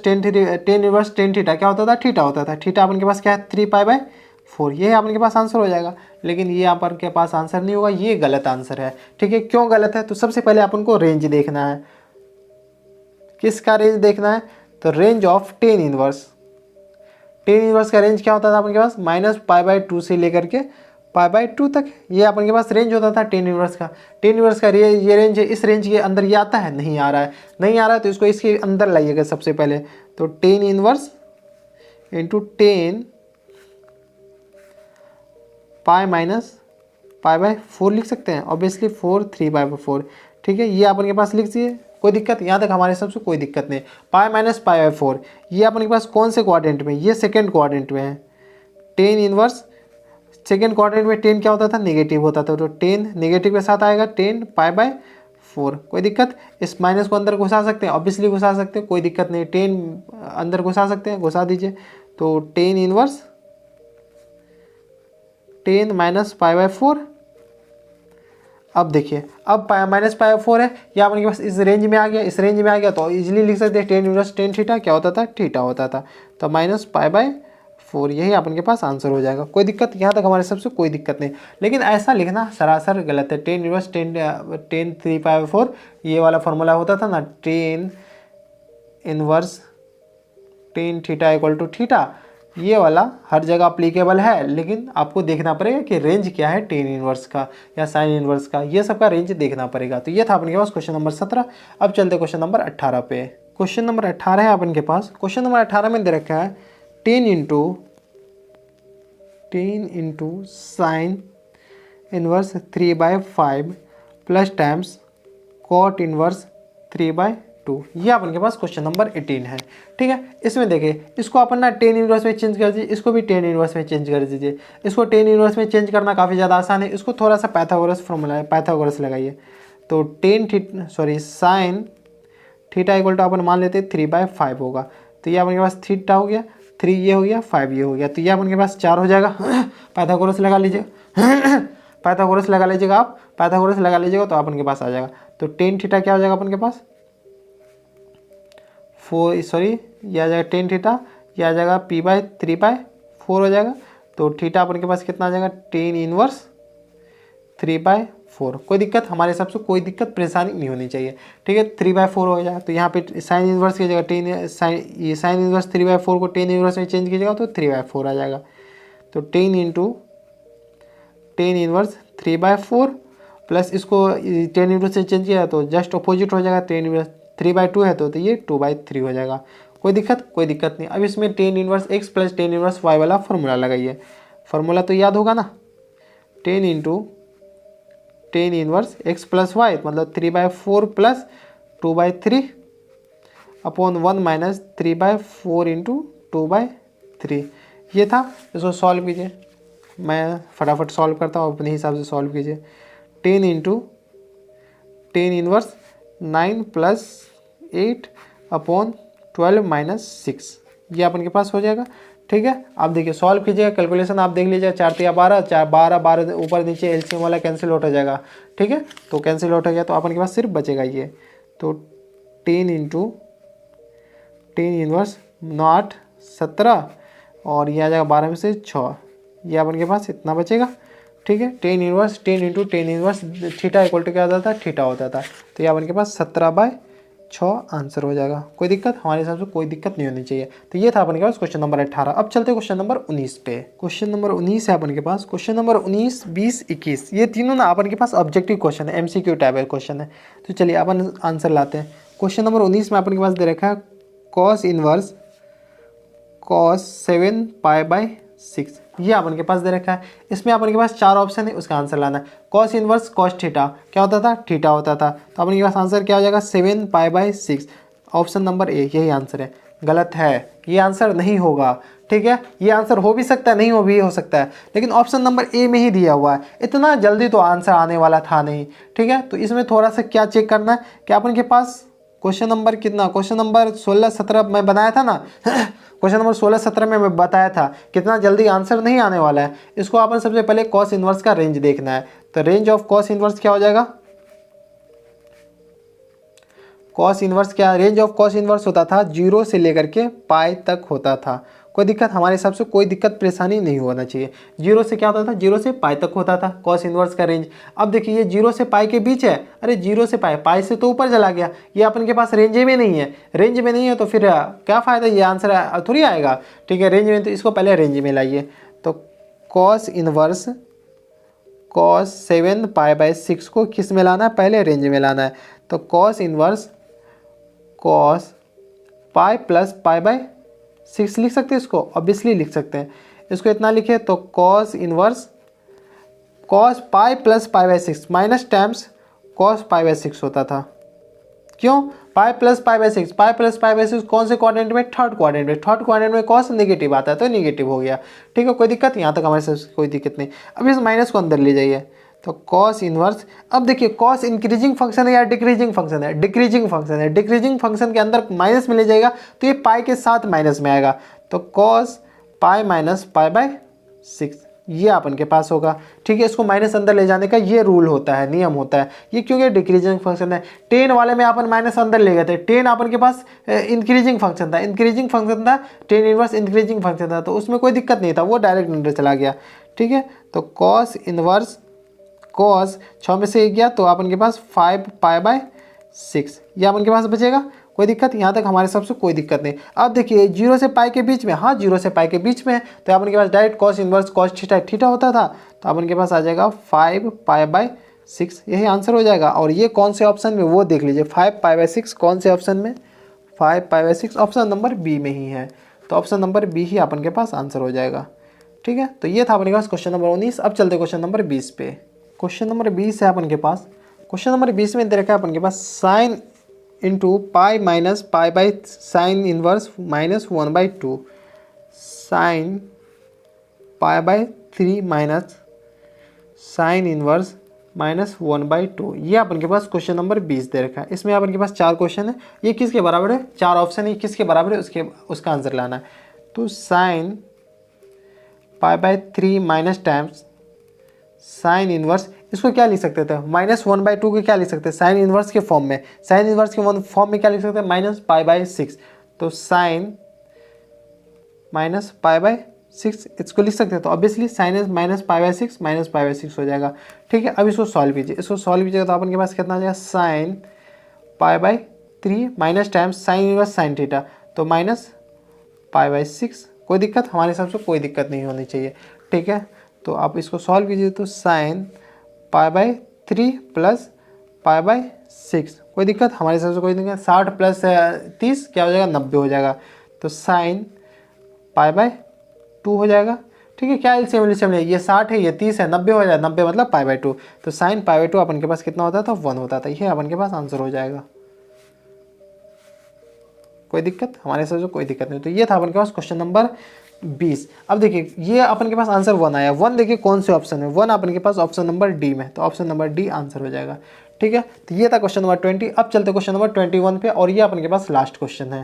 टेन थीटा क्या होता था, थीटा होता था। थीटा अपन के पास क्या है, 3π/4, ये अपन के पास आंसर हो जाएगा। लेकिन ये अपन के पास आंसर नहीं होगा, ये गलत आंसर है। ठीक है, क्यों गलत है, तो सबसे पहले अपन को रेंज देखना है। किसका रेंज देखना है, तो रेंज ऑफ टेन इनवर्स का रेंज क्या होता था अपन के पास, -π/2 से लेकर के π/2 तक, ये अपन के पास रेंज होता था टेन इनवर्स का। टेन इनवर्स का ये रेंज है, इस रेंज के अंदर ये आता है, नहीं आ रहा है, तो इसको इसके अंदर लाइएगा सबसे पहले। तो टेन इनवर्स इंटू 10 π-π/4 लिख सकते हैं, ऑब्वियसली 4 3/4। ठीक है, ये अपन के पास लिख दिए, कोई दिक्कत यहाँ तक हमारे सबसे कोई दिक्कत नहीं। π-π/4 ये अपन के पास कौन से क्वाड्रेंट में, ये सेकेंड क्वाड्रेंट में है। टेन इनवर्स सेकेंड क्वाड्रेंट में 10 क्या होता था, नेगेटिव होता था, तो 10 नेगेटिव के साथ आएगा 10 π/4। कोई दिक्कत, इस माइनस को अंदर घुसा सकते हैं, ऑब्वियसली घुसा सकते हैं, कोई दिक्कत नहीं। 10 अंदर घुसा सकते हैं, घुसा दीजिए। तो 10 इनवर्स 10 - π/4। अब देखिए, अब -π/4 है, या अपन के पास इस रेंज में आ गया, तो इजीली लिख सकते हैं 10 इनवर्स 10 थीटा क्या होता था, थीटा होता था। तो -π/4 यही अपन के पास आंसर हो जाएगा। कोई दिक्कत, यहाँ तक हमारे सबसे कोई दिक्कत नहीं। लेकिन ऐसा लिखना सरासर गलत है। 10 इनवर्स 10 3/4 ये वाला फॉर्मूला होता था ना, 10 inverse 10 theta equal to theta, ये वाला हर जगह अप्लीकेबल है। लेकिन आपको देखना पड़ेगा कि रेंज क्या है टेन इनवर्स का या साइन इनवर्स का, ये सब का रेंज देखना पड़ेगा। तो ये था अपने के पास क्वेश्चन नंबर 17। अब चलते क्वेश्चन नंबर 18 पे। क्वेश्चन नंबर 18 है अपन के पास। क्वेश्चन नंबर 18 में दे रखा है 10 into sine inverse 3/5 plus times cot inverse 3/2। ये अपन के पास क्वेश्चन नंबर 18 है। ठीक है, इसमें देखिए, इसको अपन ना 10 इनवर्स में चेंज कर दीजिए, इसको भी 10 इनवर्स में चेंज कर दीजिए। इसको 10 इनवर्स में चेंज करना काफ़ी ज़्यादा आसान है। इसको थोड़ा सा पाइथागोरस फॉर्मूला है, पाइथागोरस लगाइए। तो साइन थीटा इक्वल टू अपन मान लेते हैं 3/5 होगा। तो ये अपन के पास थीटा हो गया, 3 ये हो गया, 5 ये हो गया। तो ये अपन के पास 4 हो जाएगा। पाइथागोरस लगा लीजिएगा, पाइथागोरस लगा लीजिएगा आप, पाइथागोरस लगा लीजिएगा तो अपन के पास आ जाएगा। तो 10 थीटा क्या हो जाएगा अपन के पास, ये आ जाएगा 10 थीटा, ये आ जाएगा p/3/4 हो जाएगा। तो थीटा अपन के पास कितना आ जाएगा, 10 इनवर्स 3/4। कोई दिक्कत, हमारे हिसाब से कोई दिक्कत परेशानी नहीं होनी चाहिए। ठीक है, 3/4 हो जाएगा। तो यहाँ पे साइन इनवर्स की जगह साइन इनवर्स 3/4 को 10 इनवर्स में चेंज कीजिएगा तो 3/4 आ जाएगा। तो 10 इनवर्स 3/4 प्लस इसको 10 इनवर्स से चेंज किया तो जस्ट अपोजिट हो जाएगा। 10 इनवर्स 3/2 है तो ये 2/3 हो जाएगा। कोई दिक्कत नहीं। अब इसमें 10 inverse x plus 10 inverse y वाला फॉर्मूला लगाइए। फॉर्मूला तो याद होगा ना, 10 इनवर्स x प्लस y मतलब 3/4 प्लस 2/3 अपॉन 1 माइनस 3/4 इंटू 2/3। ये था, इसको सॉल्व कीजिए। मैं फटाफट सॉल्व करता हूँ, अपने हिसाब से सॉल्व कीजिए। 10 इनवर्स 9 प्लस 8 अपॉन 12 माइनस 6, ये अपन के पास हो जाएगा। ठीक है, आप देखिए सॉल्व कीजिएगा, कैलकुलेशन आप देख लीजिएगा। 4 3 12, 12 ऊपर नीचे एलसीएम वाला कैंसिल आउट हो जाएगा। ठीक है, तो कैंसिल आउट हो गया तो अपन के पास सिर्फ बचेगा ये। तो 10 इनवर्स 9 17 और ये आ जाएगा 12 में से 6, ये अपन के पास इतना बचेगा। ठीक है, 10 inverse 10 into 10 inverse theta equal to क्या होता था, थीटा होता था। तो ये अपन के पास 17/6 आंसर हो जाएगा। कोई दिक्कत, हमारे हिसाब से कोई दिक्कत नहीं होनी चाहिए। तो ये था अपन के पास क्वेश्चन नंबर 18। अब चलते हैं क्वेश्चन नंबर 19 पे। क्वेश्चन नंबर 19 है अपन के पास। क्वेश्चन नंबर 19 20 21 ये तीनों ना अपन के पास ऑब्जेक्टिव क्वेश्चन है, MCQ टाइप है क्वेश्चन है। तो चलिए अपन आंसर लाते हैं। क्वेश्चन नंबर 19 में अपन के पास दे रखा है cos इनवर्स cos 7π/6, ये अपन के पास दे रखा है। इसमें अपन के पास 4 ऑप्शन है, उसका आंसर लाना है। cos इनवर्स cos थीटा क्या होता था, थीटा होता था। तो अपन के पास आंसर क्या हो जाएगा, 7π/6। ऑप्शन नंबर ए यही आंसर है। गलत है, ये आंसर नहीं होगा। ठीक है, ये आंसर हो भी सकता है, नहीं हो भी हो सकता है, लेकिन ऑप्शन नंबर ए में ही दिया हुआ है। इतना जल्दी तो आंसर आने वाला था नहीं। ठीक है, तो इसमें थोड़ा सा क्या चेक करना है कि अपन के पास क्वेश्चन नंबर कितना, क्वेश्चन नंबर 16 17 मैं बनाया था ना क्वेश्चन नंबर 16 17 में मैं बताया था कितना जल्दी आंसर नहीं आने वाला है। इसको अपन सबसे पहले cos इनवर्स का रेंज देखना है। तो रेंज ऑफ cos इनवर्स क्या हो जाएगा, कॉस इन्वर्स क्या, रेंज ऑफ कॉस इन्वर्स होता था 0 से लेकर के पाई तक होता था। कोई दिक्कत, हमारे हिसाब से कोई दिक्कत परेशानी नहीं होना चाहिए। 0 से क्या होता था, 0 से पाई तक होता था कॉस इन्वर्स का रेंज। अब देखिए ये 0 से पाई के बीच है, अरे 0 से पाई, पाई से तो ऊपर चला गया, ये अपन के पास रेंज में नहीं है। रेंज में नहीं है तो फिर क्या फ़ायदा, ये आंसर थोड़ी आएगा। ठीक है, रेंज में, तो इसको पहले रेंज में लाइए। तो cos inverse cos 7 pi by 6 को किस में लाना है, पहले रेंज में लाना है। तो cos inverse cos pi plus pi by 6 लिख सकते हैं इसको, ऑब्वियसली लिख सकते हैं। इसको इतना लिखे तो cos inverse cos pi plus pi by 6 minus times cos pi by 6 होता था। क्यों, pi plus pi by 6, pi plus pi by 6 कौन से क्वाड्रेंट में, थर्ड क्वाड्रेंट में। थर्ड क्वाड्रेंट में कॉस नेगेटिव आता है तो नेगेटिव हो गया। ठीक है, कोई दिक्कत, यहाँ तक हमारे साथ कोई दिक्कत नहीं। अब इस माइनस को अंदर ले जाइए तो कॉस इन्वर्स, अब देखिए कॉस इंक्रीजिंग फंक्शन है या डिक्रीजिंग फंक्शन है, डिक्रीजिंग फंक्शन है। डिक्रीजिंग फंक्शन के अंदर माइनस में ले जाएगा तो ये पाई के साथ माइनस में आएगा। तो cos pi minus pi by 6 ये अपन के पास होगा। ठीक है, इसको माइनस अंदर ले जाने का ये रूल होता है, नियम होता है। ये क्योंकि डिक्रीजिंग फंक्शन है। 10 वाले में अपन माइनस अंदर ले गए थे, 10 अपन के पास इंक्रीजिंग फंक्शन था, इंक्रीजिंग फंक्शन था, 10 इनवर्स इंक्रीजिंग फंक्शन था, तो उसमें कोई दिक्कत नहीं था, वो डायरेक्ट अंदर चला गया। ठीक है, तो कॉस इनवर्स कॉस 6 में से 1 गया तो अपन के पास 5 पाई बाई 6 ये अपन के पास बचेगा। कोई दिक्कत, यहाँ तक हमारे हिसाब से कोई दिक्कत नहीं। अब देखिए 0 से पाई के बीच में, हाँ 0 से पाई के बीच में है तो अपन के पास direct cos inverse cos theta theta होता था, तो अपन के पास आ जाएगा 5 पाई बाई 6, यही आंसर हो जाएगा। और ये कौन से ऑप्शन में, वो देख लीजिए, 5 पाई बाई 6 कौन से ऑप्शन में, 5 pi by 6 option number B में ही है। तो ऑप्शन नंबर बी ही अपन के पास आंसर हो जाएगा। ठीक है, तो ये था अपने पास क्वेश्चन नंबर 19। अब चलते क्वेश्चन नंबर 20 पे। क्वेश्चन नंबर 20 है अपन के पास। क्वेश्चन नंबर 20 में दे रखा है अपन के पास sine into pi minus pi by sine inverse minus 1/2 sine pi by 3 minus sine inverse minus 1/2 ये अपन के पास क्वेश्चन नंबर 20 दे रखा है। इसमें अपन के पास 4 क्वेश्चन है, ये किसके बराबर है, 4 ऑप्शन है, किसके बराबर है उसका आंसर लाना है। तो sign pi by 3 minus times sine inverse, इसको क्या लिख सकते थे, माइनस 1/2 को क्या लिख सकते हैं, साइन इनवर्स के फॉर्म में, साइन इनवर्स के फॉर्म में क्या लिख सकते हैं, माइनस पाई बाई 6। तो साइन माइनस पाई बाई 6 इसको लिख सकते हैं, तो obviously sine minus pi by 6 minus pi by 6 हो जाएगा। ठीक है, अब इसको सॉल्व कीजिए, इसको सॉल्व कीजिएगा तो अपन के पास कितना आ जाएगा, sign pi by 3 minus times sign inverse sine theta, तो माइनस पाई बाई 6। कोई दिक्कत, हमारे हिसाब से कोई दिक्कत नहीं होनी चाहिए। ठीक है, तो आप इसको सॉल्व कीजिए तो sign pi by 3 plus pi by 6, कोई दिक्कत, हमारे हिसाब से कोई दिक्कत। 60 प्लस 30 क्या हो जाएगा, 90 हो जाएगा। तो साइन पाई बाई 2 हो जाएगा। ठीक है, क्या एलसीएम है, ये 60 है, ये 30 है, 90 हो जाएगा, 90 मतलब पाई बाई 2। तो साइन पाई बाई 2 अपन के पास कितना होता था, 1 होता था, ये अपन के पास आंसर हो जाएगा। कोई दिक्कत, हमारे हिसाब से कोई दिक्कत नहीं। तो ये था अपन के पास क्वेश्चन नंबर 20। अब देखिए ये अपन के पास आंसर 1 आया, 1 देखिए कौन से ऑप्शन है, 1 अपन के पास ऑप्शन नंबर डी में, तो ऑप्शन नंबर डी आंसर हो जाएगा। ठीक है, तो ये था क्वेश्चन नंबर 20। अब चलते क्वेश्चन नंबर 21 पे, और ये अपन के पास लास्ट क्वेश्चन है।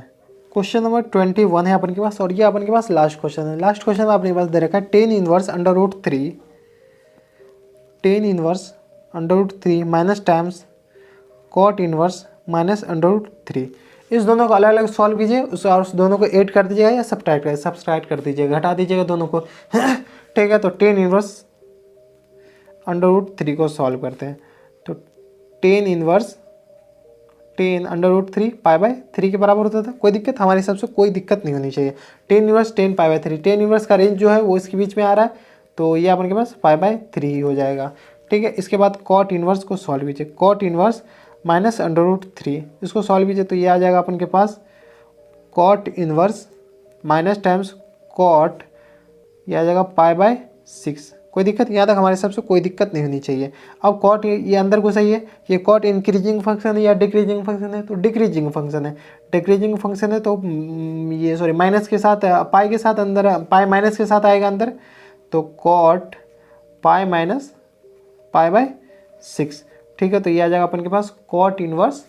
क्वेश्चन नंबर 21 है अपन के पास, और ये अपन के पास लास्ट क्वेश्चन है। लास्ट क्वेश्चन में अपने के पास दे रखा है tan inverse under root 3 minus times cot inverse minus under root 3। इस दोनों को अलग अलग सॉल्व कीजिए, उस दोनों को ऐड कर दीजिएगा या सब्ट्रैक्ट कर दीजिएगा, घटा दीजिएगा दोनों को। ठीक है, तो टेन इनवर्स अंडर रूट 3 को सॉल्व करते हैं। तो tan inverse 10 under root 3 pi by 3 के बराबर होता था। कोई दिक्कत, हमारे हिसाब से कोई दिक्कत नहीं होनी चाहिए। Ten inverse 10 pi by 3, tan inverse का रेंज जो है वो इसके बीच में आ रहा है, तो ये अपन के पास पाई बाई 3 ही हो जाएगा। ठीक है, इसके बाद कॉट इनवर्स को सॉल्व कीजिए, cot inverse minus under root 3 इसको सॉल्व कीजिए तो ये आ जाएगा अपन के पास cot inverse minus times cot, ये आ जाएगा पाई बाई 6। कोई दिक्कत, यहाँ तक हमारे हिसाब से कोई दिक्कत नहीं होनी चाहिए। अब कॉट ये अंदर घुसाइए, ये कॉट इंक्रीजिंग फंक्शन है या डिक्रीजिंग फंक्शन है, तो डिक्रीजिंग फंक्शन है। डिक्रीजिंग फंक्शन है तो ये सॉरी माइनस के साथ, पाई के साथ अंदर, पाई माइनस के साथ आएगा अंदर, तो cot pi minus pi by 6। ठीक है, तो ये आ जाएगा अपन के पास cot inverse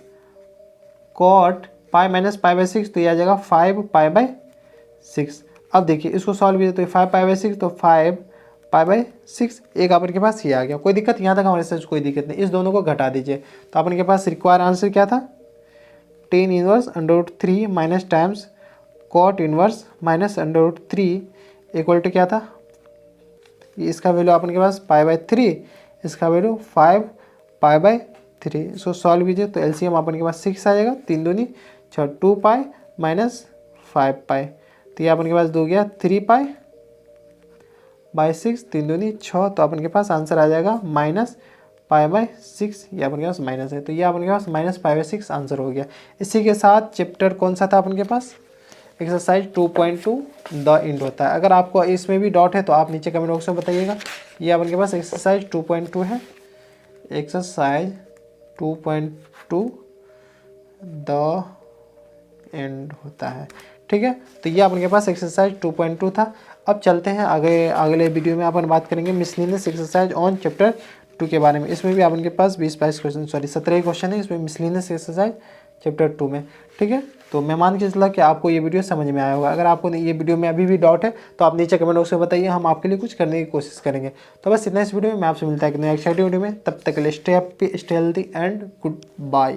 cot pi minus pi by 6, तो ये आ जाएगा 5 पाई बाई 6। अब देखिए इसको सॉल्व कीजिए तो 5 पाई बाई 6, तो 5 पाई बाई 6 एक अपन के पास ये आ गया। कोई दिक्कत, यहाँ तक हमारे साथ कोई दिक्कत नहीं। इस दोनों को घटा दीजिए तो अपन के पास रिक्वायर आंसर क्या था, tan inverse under root 3 minus times cot inverse minus under root 3 equal to क्या था, इसका वैल्यू अपन के पास π/3, इसका वैल्यू 5 π/3। सो सॉल्व कीजिए तो एलसीएम अपन के पास 6 आ जाएगा, 3 दूनी 6, 2 पाई माइनस 5 पाई, तो ये अपन के पास दो गया 3 π/6, 3 दूनी 6, तो अपन के पास आंसर आ जाएगा -π/6, ये अपन के पास माइनस है, तो ये अपन के पास -π/6 आंसर हो गया। इसी के साथ चैप्टर कौन सा था अपन के पास, एक्सरसाइज 2.2 द एंड होता है। अगर आपको इसमें भी डाउट है तो आप नीचे कमेंट बॉक्स में बताइएगा। ये अपन के पास एक्सरसाइज 2.2 है, एक्सरसाइज 2.2 द एंड होता है, ठीक है। तो ये अपन के पास एक्सरसाइज 2.2 था। अब चलते हैं आगे, अगले वीडियो में अपन बात करेंगे मिसलेनियस एक्सरसाइज ऑन चैप्टर 2 के बारे में। इसमें भी अपन के पास 20-22 क्वेश्चन, सॉरी 17 क्वेश्चन है इसमें मिसलेनियस एक्सरसाइज चैप्टर 2 में, ठीक है। तो मैं मान के चला कि आपको ये वीडियो समझ में आया होगा। अगर आपको ये वीडियो में अभी भी डाउट है तो आप नीचे कमेंट बॉक्स में बताइए, हम आपके लिए कुछ करने की कोशिश करेंगे। तो बस इतना इस वीडियो में, मैं आपसे मिलता है कि नेक्स्ट वीडियो में, तब तक के लिए stay happy, stay healthy and good bye.